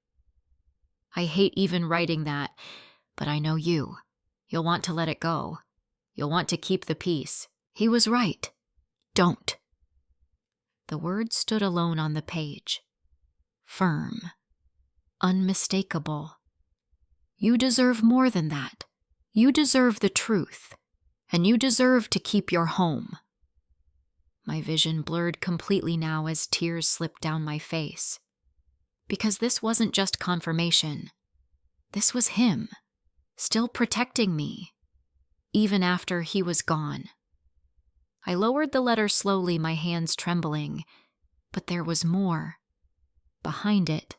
S1: I hate even writing that, but I know you. You'll want to let it go. You'll want to keep the peace. He was right. Don't. The words stood alone on the page. Firm. Unmistakable. You deserve more than that. You deserve the truth, and you deserve to keep your home. My vision blurred completely now as tears slipped down my face. Because this wasn't just confirmation. This was him, still protecting me, even after he was gone. I lowered the letter slowly, my hands trembling, but there was more. Behind it,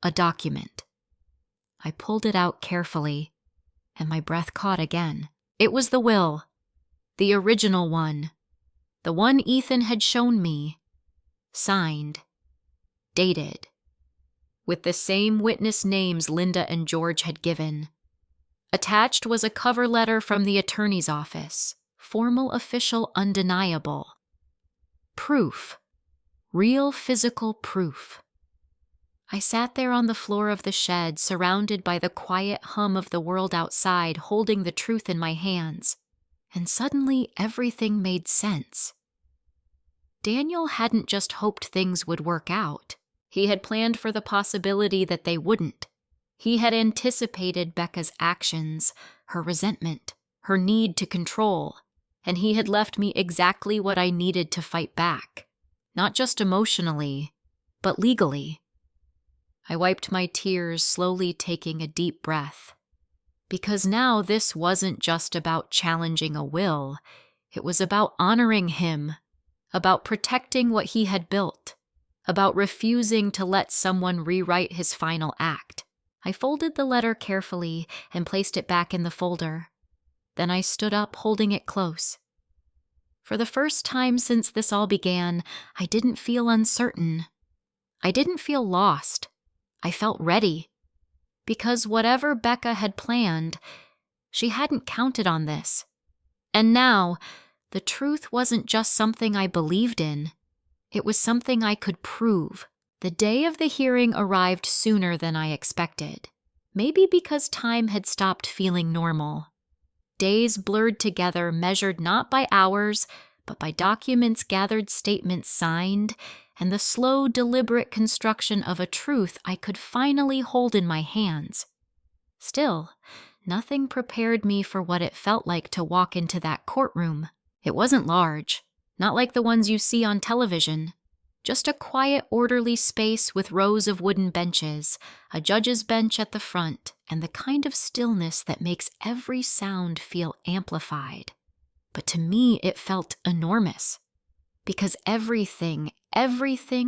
S1: a document. I pulled it out carefully, and my breath caught again. It was the will, the original one, the one Ethan had shown me, signed, dated, with the same witness names Linda and George had given. Attached was a cover letter from the attorney's office, formal, official, undeniable. Proof, real physical proof. I sat there on the floor of the shed, surrounded by the quiet hum of the world outside, holding the truth in my hands, and suddenly everything made sense. Daniel hadn't just hoped things would work out. He had planned for the possibility that they wouldn't. He had anticipated Becca's actions, her resentment, her need to control, and he had left me exactly what I needed to fight back, not just emotionally, but legally. I wiped my tears, slowly taking a deep breath. Because now this wasn't just about challenging a will, it was about honoring him, about protecting what he had built, about refusing to let someone rewrite his final act. I folded the letter carefully and placed it back in the folder. Then I stood up, holding it close. For the first time since this all began, I didn't feel uncertain. I didn't feel lost. I felt ready. Because whatever Becca had planned, she hadn't counted on this. And now, the truth wasn't just something I believed in. It was something I could prove. The day of the hearing arrived sooner than I expected. Maybe because time had stopped feeling normal. Days blurred together, measured not by hours, but by documents gathered, statements signed, and the slow, deliberate construction of a truth I could finally hold in my hands. Still, nothing prepared me for what it felt like to walk into that courtroom. It wasn't large, not like the ones you see on television. Just a quiet, orderly space with rows of wooden benches, a judge's bench at the front, and the kind of stillness that makes every sound feel amplified. But to me, it felt enormous. Because everything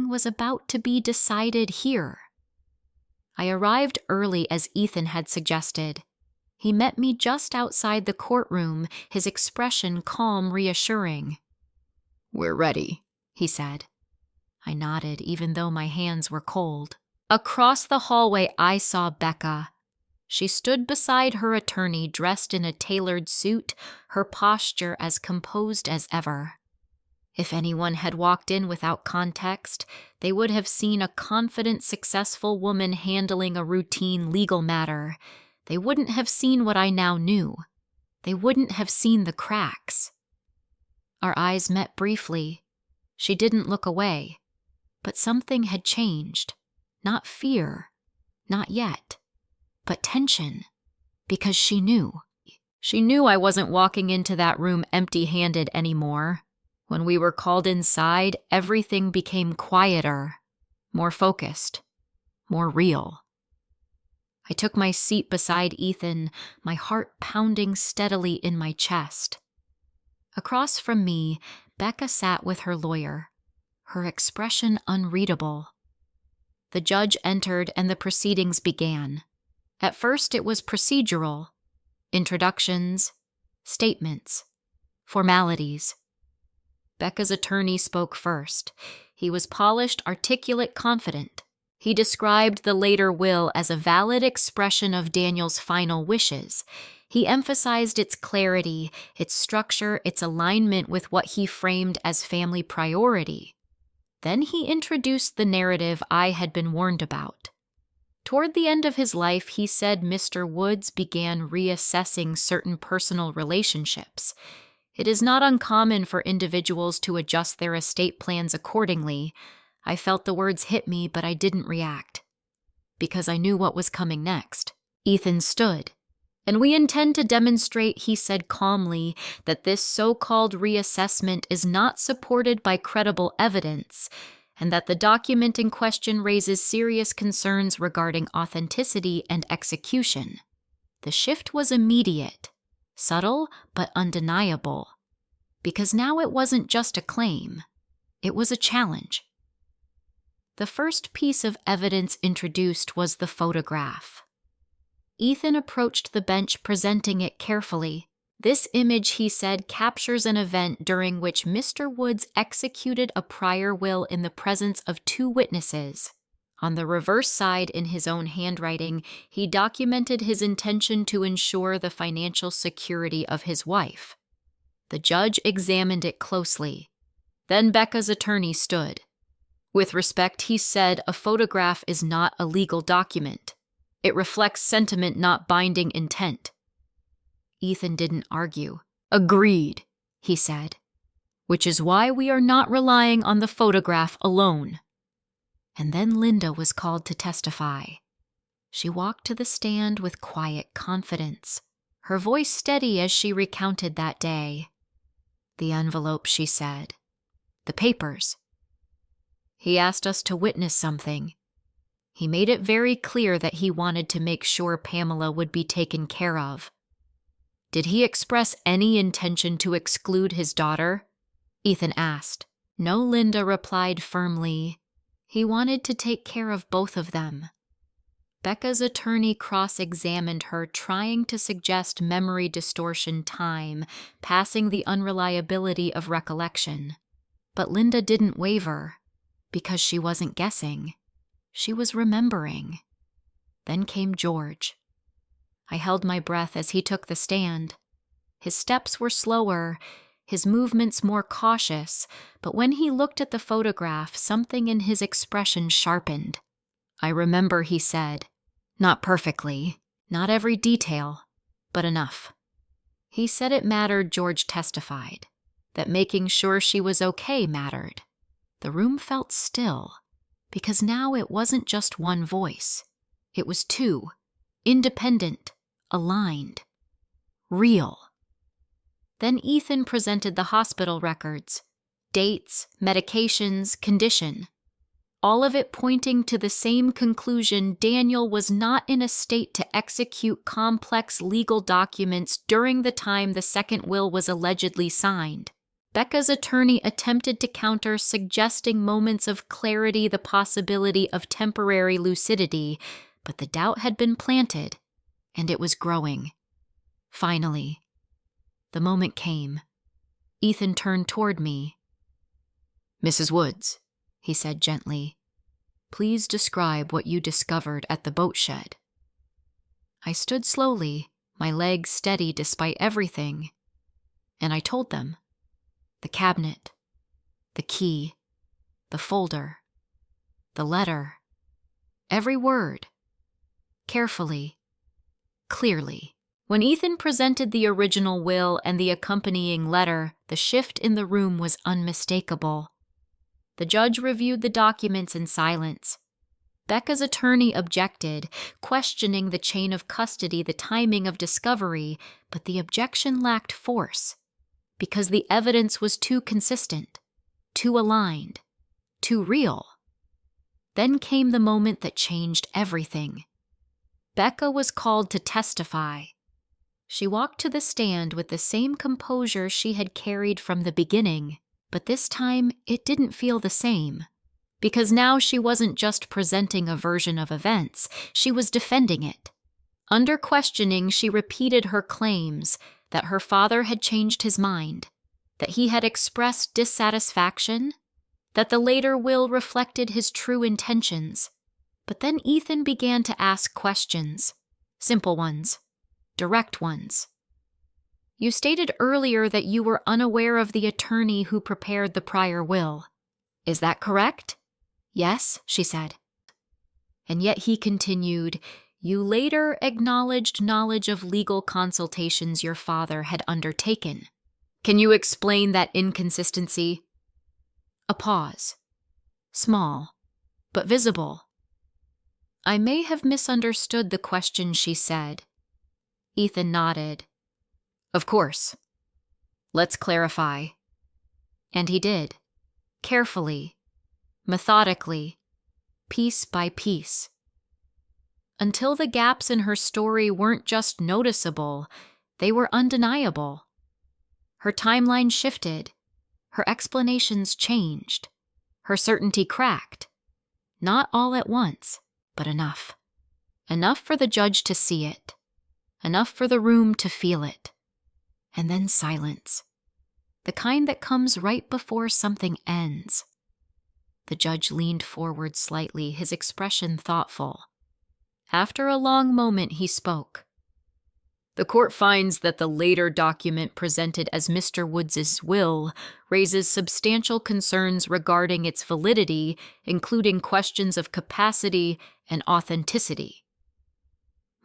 S1: was about to be decided here. I arrived early as Ethan had suggested. He met me just outside the courtroom, his expression calm, reassuring. "We're ready," he said. I nodded, even though my hands were cold. Across the hallway, I saw Becca. She stood beside her attorney, dressed in a tailored suit, her posture as composed as ever. If anyone had walked in without context, they would have seen a confident, successful woman handling a routine legal matter. They wouldn't have seen what I now knew. They wouldn't have seen the cracks. Our eyes met briefly. She didn't look away. But something had changed. Not fear. Not yet. But tension. Because she knew. She knew I wasn't walking into that room empty-handed anymore. When we were called inside, everything became quieter, more focused, more real. I took my seat beside Ethan, my heart pounding steadily in my chest. Across from me, Becca sat with her lawyer, her expression unreadable. The judge entered and the proceedings began. At first it was procedural. Introductions, statements, formalities. Becca's attorney spoke first. He was polished, articulate, confident. He described the later will as a valid expression of Daniel's final wishes. He emphasized its clarity, its structure, its alignment with what he framed as family priority. Then he introduced the narrative I had been warned about. Toward the end of his life, he said Mr. Woods began reassessing certain personal relationships. It is not uncommon for individuals to adjust their estate plans accordingly. I felt the words hit me, but I didn't react. Because I knew what was coming next. Ethan stood. And we intend to demonstrate, he said calmly, that this so-called reassessment is not supported by credible evidence, and that the document in question raises serious concerns regarding authenticity and execution. The shift was immediate, subtle but undeniable, because now it wasn't just a claim, it was a challenge. The first piece of evidence introduced was the photograph. Ethan approached the bench, presenting it carefully. This image, he said, captures an event during which Mr. Woods executed a prior will in the presence of two witnesses. On the reverse side, in his own handwriting, he documented his intention to ensure the financial security of his wife. The judge examined it closely. Then Becca's attorney stood. With respect, he said, a photograph is not a legal document. It reflects sentiment, not binding intent. Ethan didn't argue. Agreed, he said. Which is why we are not relying on the photograph alone. And then Linda was called to testify. She walked to the stand with quiet confidence, her voice steady as she recounted that day. The envelope, she said. The papers. He asked us to witness something. He made it very clear that he wanted to make sure Pamela would be taken care of. Did he express any intention to exclude his daughter? Ethan asked. No, Linda replied firmly. He wanted to take care of both of them. Becca's attorney cross-examined her, trying to suggest memory distortion time, passing the unreliability of recollection. But Linda didn't waver, because she wasn't guessing. She was remembering. Then came George. I held my breath as he took the stand. His steps were slower, his movements more cautious, but when he looked at the photograph, something in his expression sharpened. I remember, he said. Not perfectly, not every detail, but enough. He said it mattered, George testified, that making sure she was okay mattered. The room felt still. Because now it wasn't just one voice. It was two, independent, aligned, real. Then Ethan presented the hospital records, dates, medications, condition. All of it pointing to the same conclusion: Daniel was not in a state to execute complex legal documents during the time the second will was allegedly signed. Becca's attorney attempted to counter, suggesting moments of clarity, the possibility of temporary lucidity, but the doubt had been planted, and it was growing. Finally, the moment came. Ethan turned toward me. Mrs. Woods, he said gently, please describe what you discovered at the boat shed. I stood slowly, my legs steady despite everything, and I told them. The cabinet, the key, the folder, the letter, every word, carefully, clearly. When Ethan presented the original will and the accompanying letter, the shift in the room was unmistakable. The judge reviewed the documents in silence. Becca's attorney objected, questioning the chain of custody, the timing of discovery, but the objection lacked force. Because the evidence was too consistent, too aligned, too real. Then came the moment that changed everything. Becca was called to testify. She walked to the stand with the same composure she had carried from the beginning, but this time it didn't feel the same. Because now she wasn't just presenting a version of events, she was defending it. Under questioning, she repeated her claims that her father had changed his mind, that he had expressed dissatisfaction, that the later will reflected his true intentions. But then Ethan began to ask questions, simple ones, direct ones. You stated earlier that you were unaware of the attorney who prepared the prior will. Is that correct? Yes, she said. And yet he continued, you later acknowledged knowledge of legal consultations your father had undertaken. Can you explain that inconsistency? A pause. Small, but visible. I may have misunderstood the question she said. Ethan nodded. Of course. Let's clarify. And he did, carefully, methodically, piece by piece. Until the gaps in her story weren't just noticeable, they were undeniable. Her timeline shifted, her explanations changed, her certainty cracked. Not all at once, but enough. Enough for the judge to see it, enough for the room to feel it. And then silence, the kind that comes right before something ends. The judge leaned forward slightly, his expression thoughtful. After a long moment, he spoke. The court finds that the later document presented as Mr. Woods's will raises substantial concerns regarding its validity, including questions of capacity and authenticity.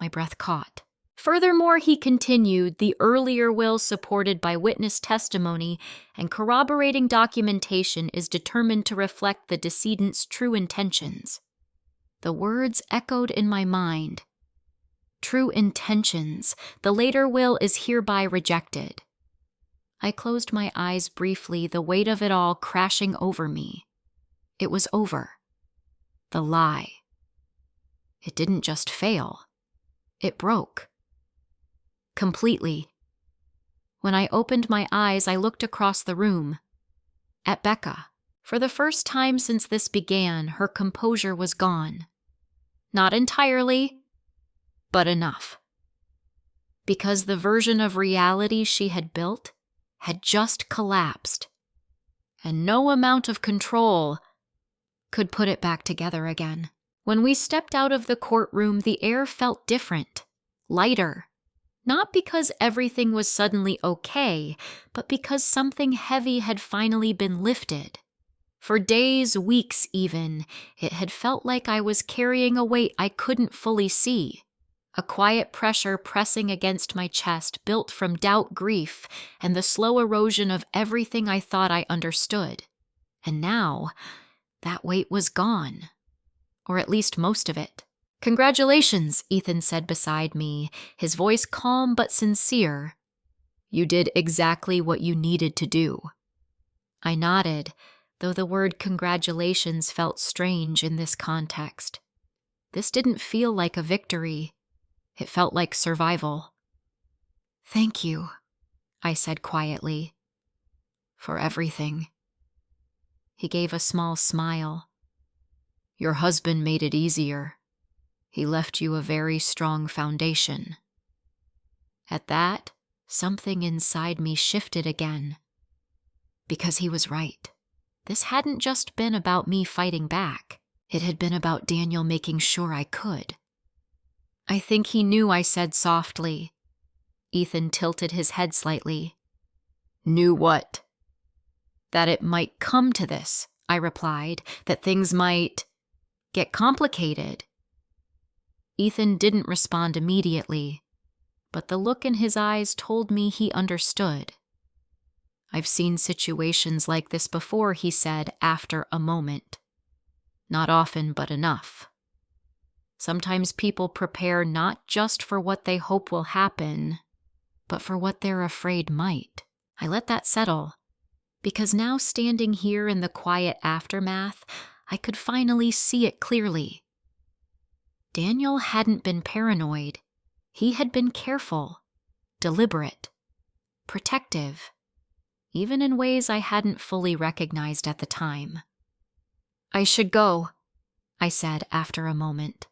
S1: My breath caught. Furthermore, he continued, the earlier will supported by witness testimony and corroborating documentation is determined to reflect the decedent's true intentions. The words echoed in my mind. True intentions. The later will is hereby rejected. I closed my eyes briefly, the weight of it all crashing over me. It was over. The lie. It didn't just fail. It broke. Completely. When I opened my eyes, I looked across the room. At Becca. For the first time since this began, her composure was gone. Not entirely, but enough. Because the version of reality she had built had just collapsed, and no amount of control could put it back together again. When we stepped out of the courtroom, the air felt different, lighter. Not because everything was suddenly okay, but because something heavy had finally been lifted. For days, weeks even, it had felt like I was carrying a weight I couldn't fully see. A quiet pressure pressing against my chest built from doubt, grief, and the slow erosion of everything I thought I understood. And now, that weight was gone. Or at least most of it. Congratulations, Ethan said beside me, his voice calm but sincere. You did exactly what you needed to do. I nodded, though the word congratulations felt strange in this context. This didn't feel like a victory. It felt like survival. Thank you, I said quietly. For everything. He gave a small smile. Your husband made it easier. He left you a very strong foundation. At that, something inside me shifted again. Because he was right. This hadn't just been about me fighting back. It had been about Daniel making sure I could. I think he knew, I said softly. Ethan tilted his head slightly. Knew what? That it might come to this, I replied, that things might get complicated. Ethan didn't respond immediately, but the look in his eyes told me he understood. I've seen situations like this before, he said after a moment. Not often, but enough. Sometimes people prepare not just for what they hope will happen, but for what they're afraid might. I let that settle, because now standing here in the quiet aftermath, I could finally see it clearly. Daniel hadn't been paranoid. He had been careful, deliberate, protective, even in ways I hadn't fully recognized at the time. "I should go," I said after a moment.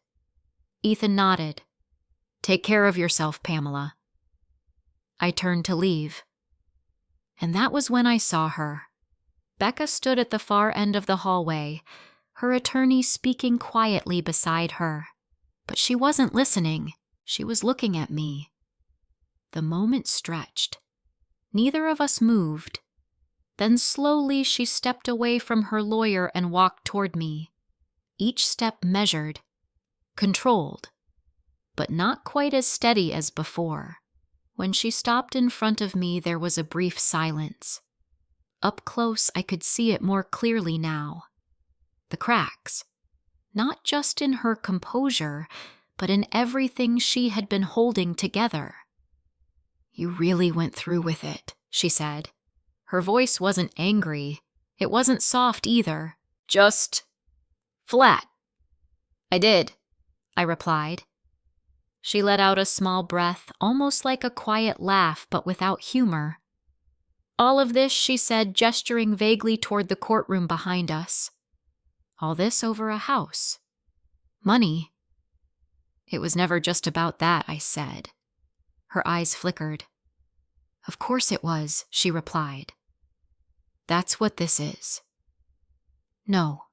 S1: Ethan nodded. "Take care of yourself, Pamela." I turned to leave. And that was when I saw her. Becca stood at the far end of the hallway, her attorney speaking quietly beside her. But she wasn't listening. She was looking at me. The moment stretched. Neither of us moved. Then slowly she stepped away from her lawyer and walked toward me. Each step measured, controlled, but not quite as steady as before. When she stopped in front of me, there was a brief silence. Up close, I could see it more clearly now. The cracks. Not just in her composure, but in everything she had been holding together. "You really went through with it," she said. Her voice wasn't angry. It wasn't soft either. Just flat. "I did," I replied. She let out a small breath, almost like a quiet laugh, but without humor. "All of this," she said, gesturing vaguely toward the courtroom behind us. "All this over a house. Money." "It was never just about that," I said. Her eyes flickered. "Of course it was," she replied. "That's what this is." "No,"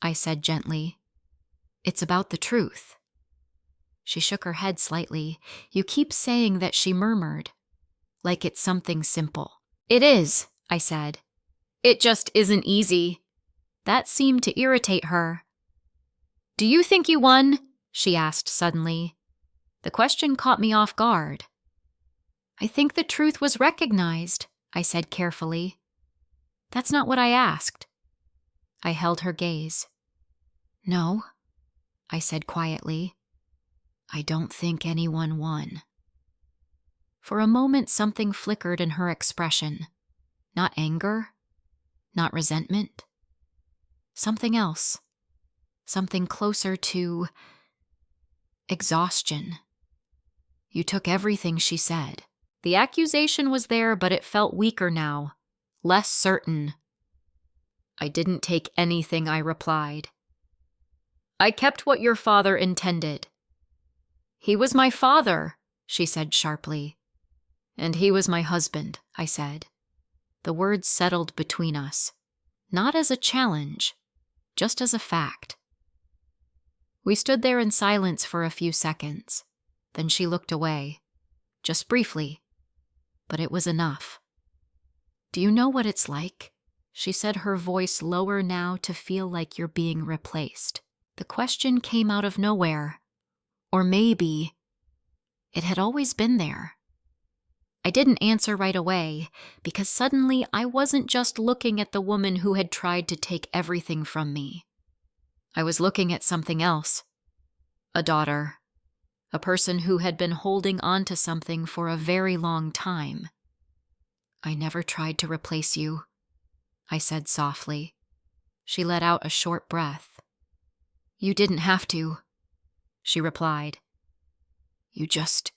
S1: I said gently. "It's about the truth." She shook her head slightly. "You keep saying that," she murmured. "Like it's something simple." "It is," I said. "It just isn't easy." That seemed to irritate her. "Do you think you won?" she asked suddenly. The question caught me off guard. "I think the truth was recognized," I said carefully. "That's not what I asked." I held her gaze. "No," I said quietly. "I don't think anyone won." For a moment, something flickered in her expression. Not anger, not resentment. Something else. Something closer to exhaustion. "You took everything," she said. The accusation was there, but it felt weaker now, less certain. "I didn't take anything," I replied. "I kept what your father intended." "He was my father," she said sharply. "And he was my husband," I said. The words settled between us, not as a challenge, just as a fact. We stood there in silence for a few seconds. Then she looked away, just briefly, but it was enough. "Do you know what it's like?" she said, her voice lower now to feel like you're being replaced. The question came out of nowhere. Or maybe it had always been there. I didn't answer right away, because suddenly I wasn't just looking at the woman who had tried to take everything from me. I was looking at something else. A daughter. A person who had been holding on to something for a very long time. "I never tried to replace you," I said softly. She let out a short breath. "You didn't have to," she replied. "You just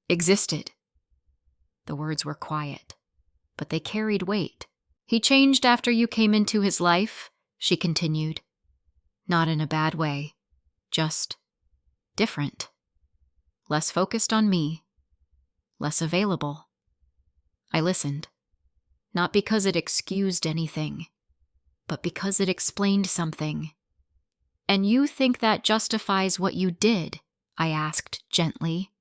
S1: existed." The words were quiet, but they carried weight. "He changed after you came into his life," she continued. "Not in a bad way, just different. Less focused on me, less available." I listened, not because it excused anything, but because it explained something. "And you think that justifies what you did?" I asked gently.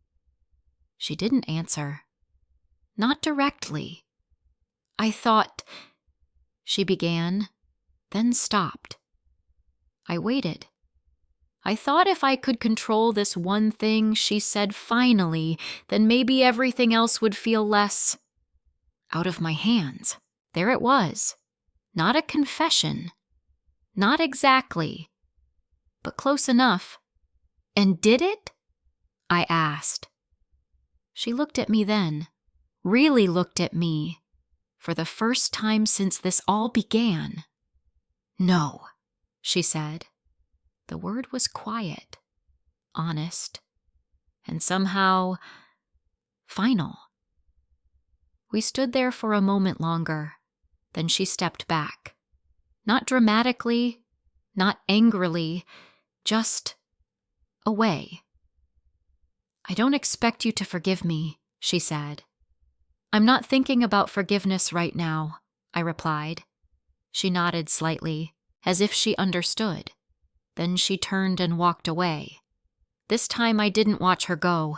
S1: She didn't answer. Not directly. "I thought," she began, then stopped. I waited. "I thought if I could control this one thing," she said finally, "then maybe everything else would feel less out of my hands." There it was. Not a confession. Not exactly. But close enough. "And did it?" I asked. She looked at me then. Really looked at me. For the first time since this all began. "No," she said. The word was quiet. honest, and somehow final. We stood there for a moment longer, then she stepped back. Not dramatically, not angrily, just away. "I don't expect you to forgive me," she said. "I'm not thinking about forgiveness right now," I replied. She nodded slightly, as if she understood. Then she turned and walked away. This time I didn't watch her go,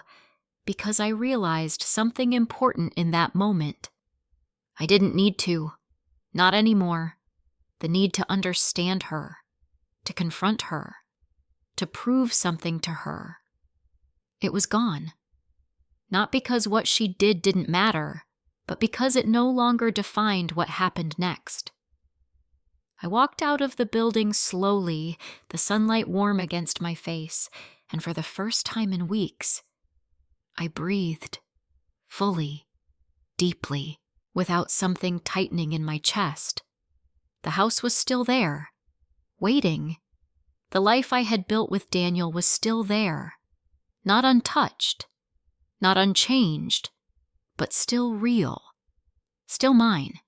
S1: because I realized something important in that moment. I didn't need to. Not anymore. The need to understand her, to confront her, to prove something to her. It was gone. Not because what she did didn't matter, but because it no longer defined what happened next. I walked out of the building slowly, the sunlight warm against my face, and for the first time in weeks, I breathed, fully, deeply, without something tightening in my chest. The house was still there, waiting. The life I had built with Daniel was still there, not untouched, not unchanged, but still real, still mine.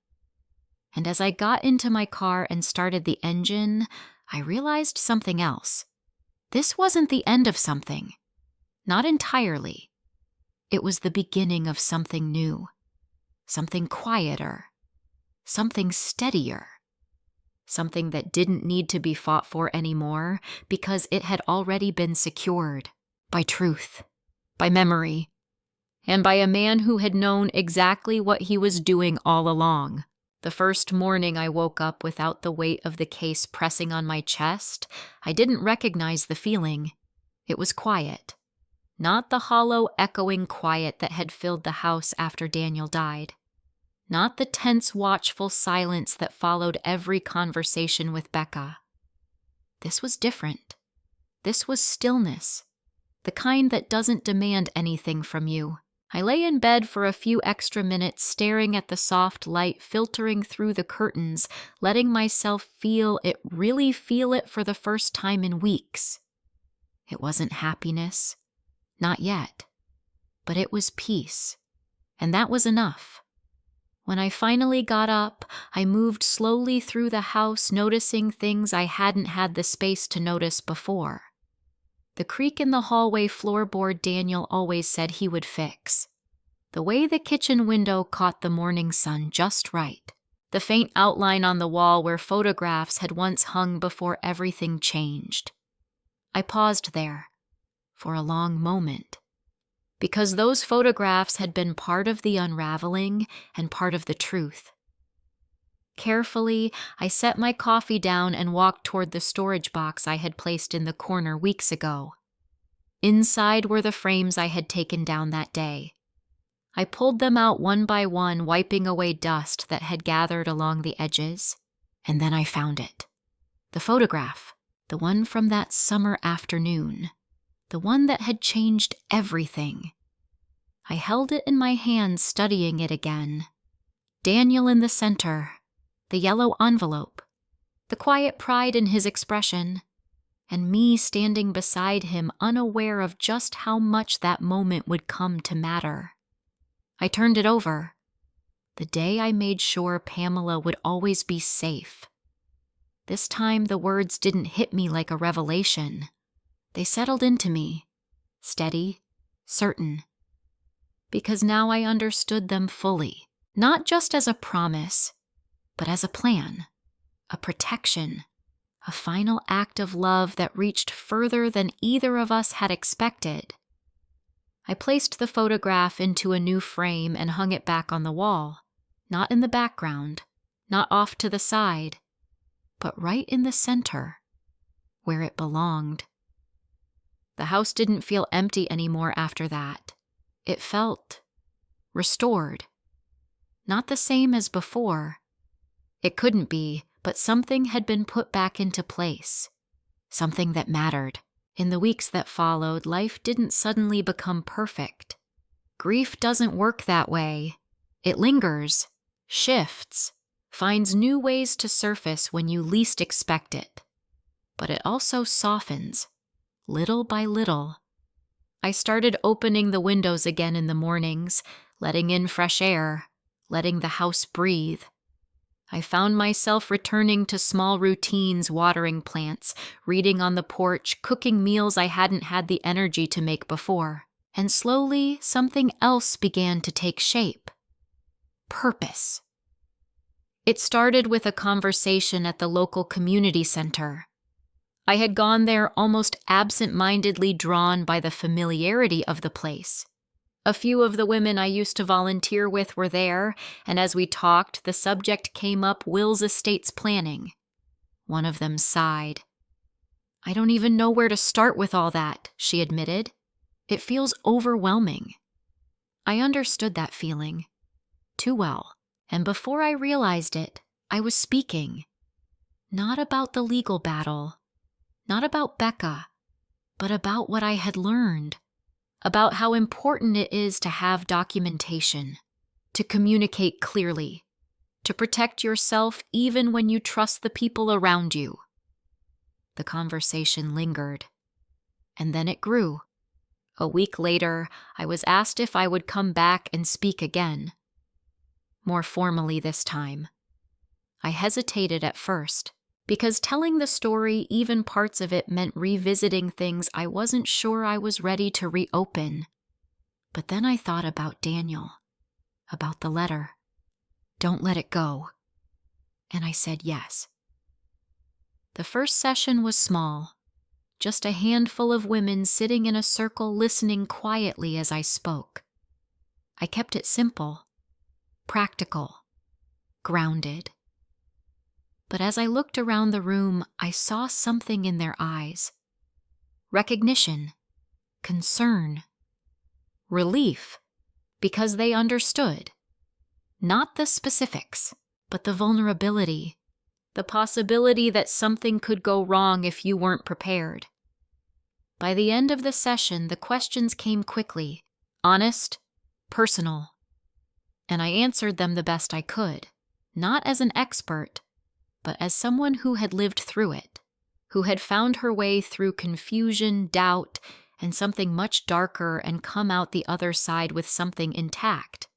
S1: And as I got into my car and started the engine, I realized something else. This wasn't the end of something. Not entirely. It was the beginning of something new, something quieter, something steadier, something that didn't need to be fought for anymore because it had already been secured by truth, by memory, and by a man who had known exactly what he was doing all along. The first morning I woke up without the weight of the case pressing on my chest, I didn't recognize the feeling. It was quiet. Not the hollow, echoing quiet that had filled the house after Daniel died. Not the tense, watchful silence that followed every conversation with Becca. This was different. This was stillness, the kind that doesn't demand anything from you. I lay in bed for a few extra minutes staring at the soft light filtering through the curtains, letting myself really feel it for the first time in weeks. It wasn't happiness, not yet, but it was peace, and that was enough. When I finally got up, I moved slowly through the house, noticing things I hadn't had the space to notice before. The creak in the hallway floorboard Daniel always said he would fix. The way the kitchen window caught the morning sun just right. The faint outline on the wall where photographs had once hung before everything changed. I paused there for a long moment, because those photographs had been part of the unraveling and part of the truth. Carefully, I set my coffee down and walked toward the storage box I had placed in the corner weeks ago. Inside were the frames I had taken down that day. I pulled them out one by one, wiping away dust that had gathered along the edges, and then I found it. The photograph, the one from that summer afternoon, the one that had changed everything. I held it in my hands, studying it again. Daniel in the center, the yellow envelope, the quiet pride in his expression, and me standing beside him, unaware of just how much that moment would come to matter. I turned it over. The day I made sure Pamela would always be safe. This time the words didn't hit me like a revelation. They settled into me, steady, certain. Because now I understood them fully, not just as a promise, but as a plan, a protection, a final act of love that reached further than either of us had expected. I placed the photograph into a new frame and hung it back on the wall, not in the background, not off to the side, but right in the center, where it belonged. The house didn't feel empty anymore after that. It felt restored. Not the same as before. It couldn't be, but something had been put back into place. Something that mattered. In the weeks that followed, life didn't suddenly become perfect. Grief doesn't work that way. It lingers, shifts, finds new ways to surface when you least expect it. But it also softens, little by little, I started opening the windows again in the mornings, letting in fresh air, letting the house breathe. I found myself returning to small routines, watering plants, reading on the porch, cooking meals I hadn't had the energy to make before. And slowly, something else began to take shape. Purpose. It started with a conversation at the local community center. I had gone there almost absent-mindedly, drawn by the familiarity of the place. A few of the women I used to volunteer with were there, and as we talked, the subject came up: Will's estate's planning. One of them sighed. "I don't even know where to start with all that," she admitted. "It feels overwhelming." I understood that feeling too well, and before I realized it, I was speaking. Not about the legal battle, not about Becca, but about what I had learned, about how important it is to have documentation, to communicate clearly, to protect yourself even when you trust the people around you. The conversation lingered, and then it grew. A week later, I was asked if I would come back and speak again. More formally this time. I hesitated at first, because telling the story, even parts of it, meant revisiting things I wasn't sure I was ready to reopen. But then I thought about Daniel, about the letter. Don't let it go. And I said yes. The first session was small, just a handful of women sitting in a circle listening quietly as I spoke. I kept it simple, practical, grounded. But as I looked around the room, I saw something in their eyes. Recognition, concern, relief, because they understood. Not the specifics, but the vulnerability, the possibility that something could go wrong if you weren't prepared. By the end of the session, the questions came quickly, honest, personal, and I answered them the best I could, not as an expert, but as someone who had lived through it, who had found her way through confusion, doubt, and something much darker, and come out the other side with something intact,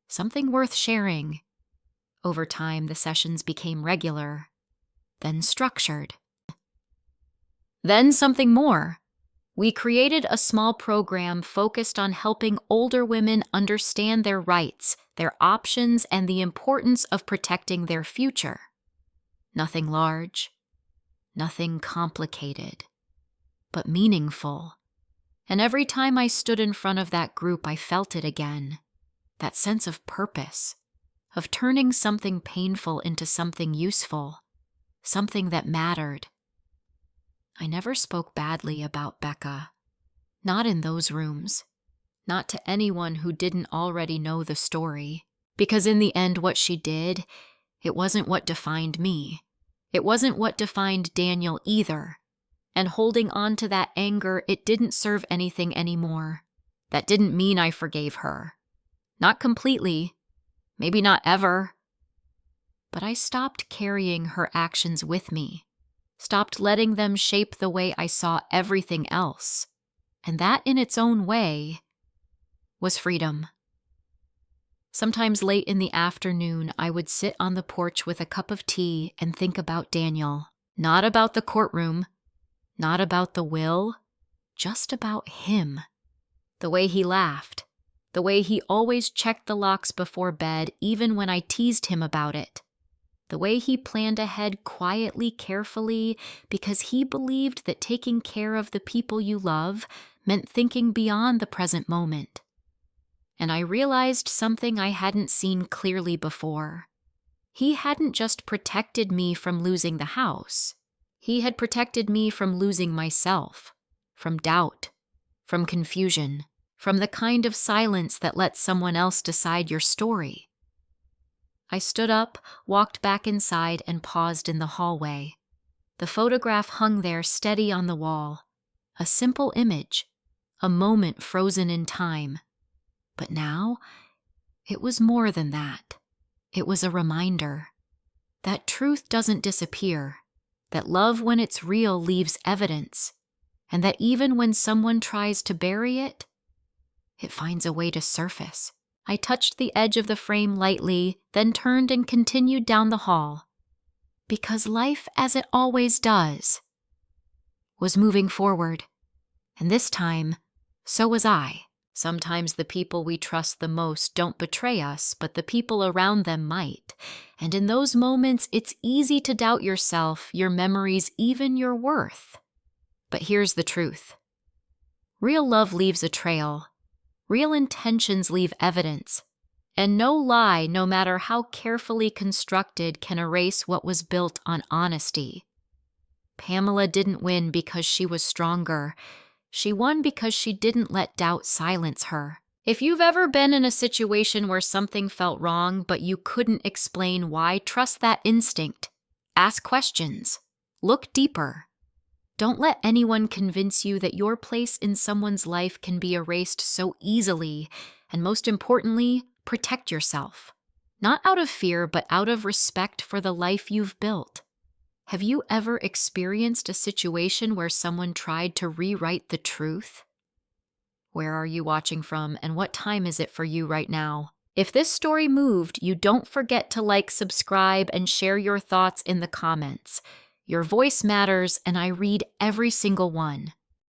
S1: something worth sharing. Over time, the sessions became regular, then structured. Then something more. We created a small program focused on helping older women understand their rights, their options, and the importance of protecting their future. Nothing large, nothing complicated, but meaningful. And every time I stood in front of that group, I felt it again. That sense of purpose, of turning something painful into something useful, something that mattered. I never spoke badly about Becca. Not in those rooms. Not to anyone who didn't already know the story. Because in the end, what she did, it wasn't what defined me. It wasn't what defined Daniel either. And holding on to that anger, it didn't serve anything anymore. That didn't mean I forgave her. Not completely. Maybe not ever. But I stopped carrying her actions with me. Stopped letting them shape the way I saw everything else. And that, in its own way, was freedom. Sometimes late in the afternoon, I would sit on the porch with a cup of tea and think about Daniel. Not about the courtroom, not about the will, just about him. The way he laughed, the way he always checked the locks before bed, even when I teased him about it. The way he planned ahead quietly, carefully, because he believed that taking care of the people you love meant thinking beyond the present moment. And I realized something I hadn't seen clearly before. He hadn't just protected me from losing the house. He had protected me from losing myself, from doubt, from confusion, from the kind of silence that lets someone else decide your story. I stood up, walked back inside, and paused in the hallway. The photograph hung there steady on the wall. A simple image, a moment frozen in time. But now, it was more than that. It was a reminder that truth doesn't disappear, that love, when it's real, leaves evidence. and that even when someone tries to bury it, it finds a way to surface. I touched the edge of the frame lightly, then turned and continued down the hall. Because life, as it always does, was moving forward. And this time, so was I. Sometimes the people we trust the most don't betray us, but the people around them might. And in those moments, it's easy to doubt yourself, your memories, even your worth. But here's the truth. Real love leaves a trail. Real intentions leave evidence. And no lie, no matter how carefully constructed, can erase what was built on honesty. Pamela didn't win because she was stronger. She won because she didn't let doubt silence her. If you've ever been in a situation where something felt wrong but you couldn't explain why, trust that instinct. Ask questions. Look deeper. Don't let anyone convince you that your place in someone's life can be erased so easily, and most importantly, protect yourself. Not out of fear, but out of respect for the life you've built. Have you ever experienced a situation where someone tried to rewrite the truth? Where are you watching from, and what time is it for you right now? If this story moved you, don't forget to like, subscribe, and share your thoughts in the comments. Your voice matters, and I read every single one.